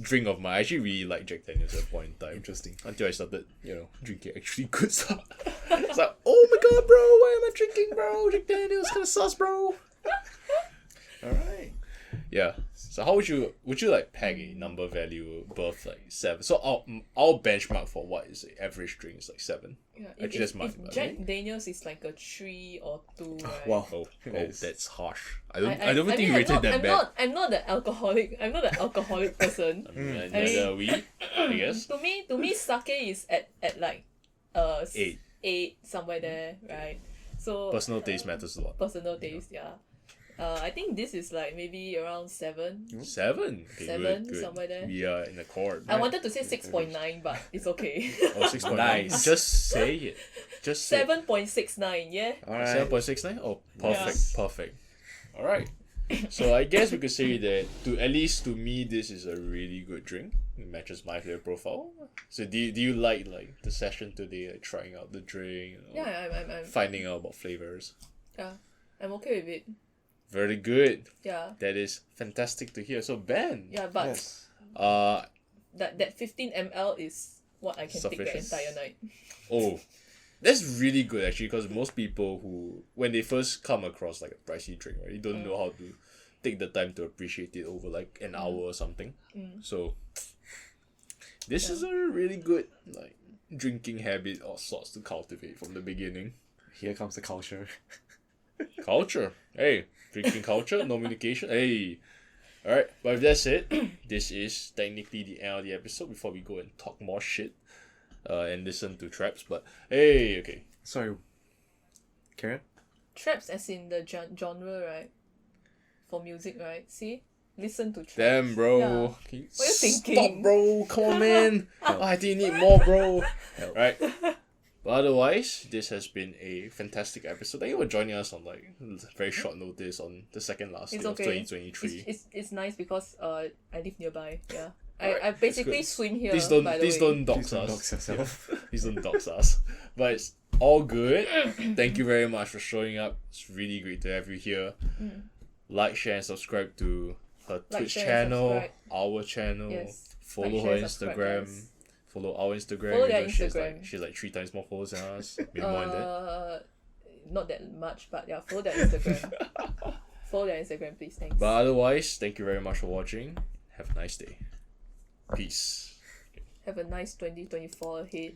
drink of mine. I actually really liked Jack Daniels at a point in time. Interesting. Until I started, drinking actually good stuff. It's like, oh my god, bro, why am I drinking, bro? Jack Daniels kind of sus, bro. Alright. Yeah. So how would you like peg a number value above like 7? So our benchmark for what is the average drink is like 7. Yeah, Actually, that's if Jack Daniels is like a 3 or 2, right? Wow. Oh, Nice. that's harsh. I don't think you rated that I'm bad. I'm not the alcoholic. I'm not the alcoholic person. Neither are we, I guess. To me, sake is at like 8 somewhere there, right? So Personal taste matters a lot. personal taste, yeah. I think this is like maybe around 7. 7? Okay, 7, good. somewhere there. We are in accord. I wanted to say 6.9, but it's okay. Oh, 6.9. Nice. Just say it. Just say it. 7.69, yeah. Alright. 7.69? Oh, perfect. Yes. Perfect. Alright. So I guess we could say that at least to me this is a really good drink. It matches my flavor profile. So do you like the session today, like trying out the drink, Yeah, I'm finding out about flavors? yeah, I'm okay with it. Very good. Yeah, That is fantastic to hear. So Ben, yeah, but Yes. that 15 ml is what I can take the Sufficient. entire night. oh, that's really good actually, because most people who when they first come across like a pricey drink, right, you don't know how to take the time to appreciate it over like an hour or something. So this is a really good like drinking habit or sorts to cultivate from the beginning. Here comes the culture. Culture. Hey, drinking culture, no communication. Hey. Alright, but with that said, this is technically the end of the episode before we go and talk more shit and listen to traps. But hey, okay. Sorry. Karen? Traps as in the genre, right? For music, right? See? Listen to traps. Damn, bro. Yeah. Can you What are you stop, thinking? bro. Come on, man. I think you need more, bro. Help. Right. But otherwise, this has been a fantastic episode. Thank you for joining us on like very short notice on the second last day It's of okay. 2023. It's nice because I live nearby. Yeah. Alright, I basically that's swim here. Please by the way. don't dox Please don't us. dox yourself. Please don't dox us. But it's all good. Thank you very much for showing up. It's really great to have you here. Like, share, and subscribe to her Twitch share, and channel, subscribe. our channel. Yes. Follow Like, her share, subscribe, Instagram. guys. Follow our Instagram. Follow their even though Instagram. She's like 3 times more followers than us. Maybe more than that. Not that much, but yeah, follow their Instagram. Follow their Instagram, please. Thanks. But otherwise, thank you very much for watching. Have a nice day. Peace. Have a nice 2024 ahead.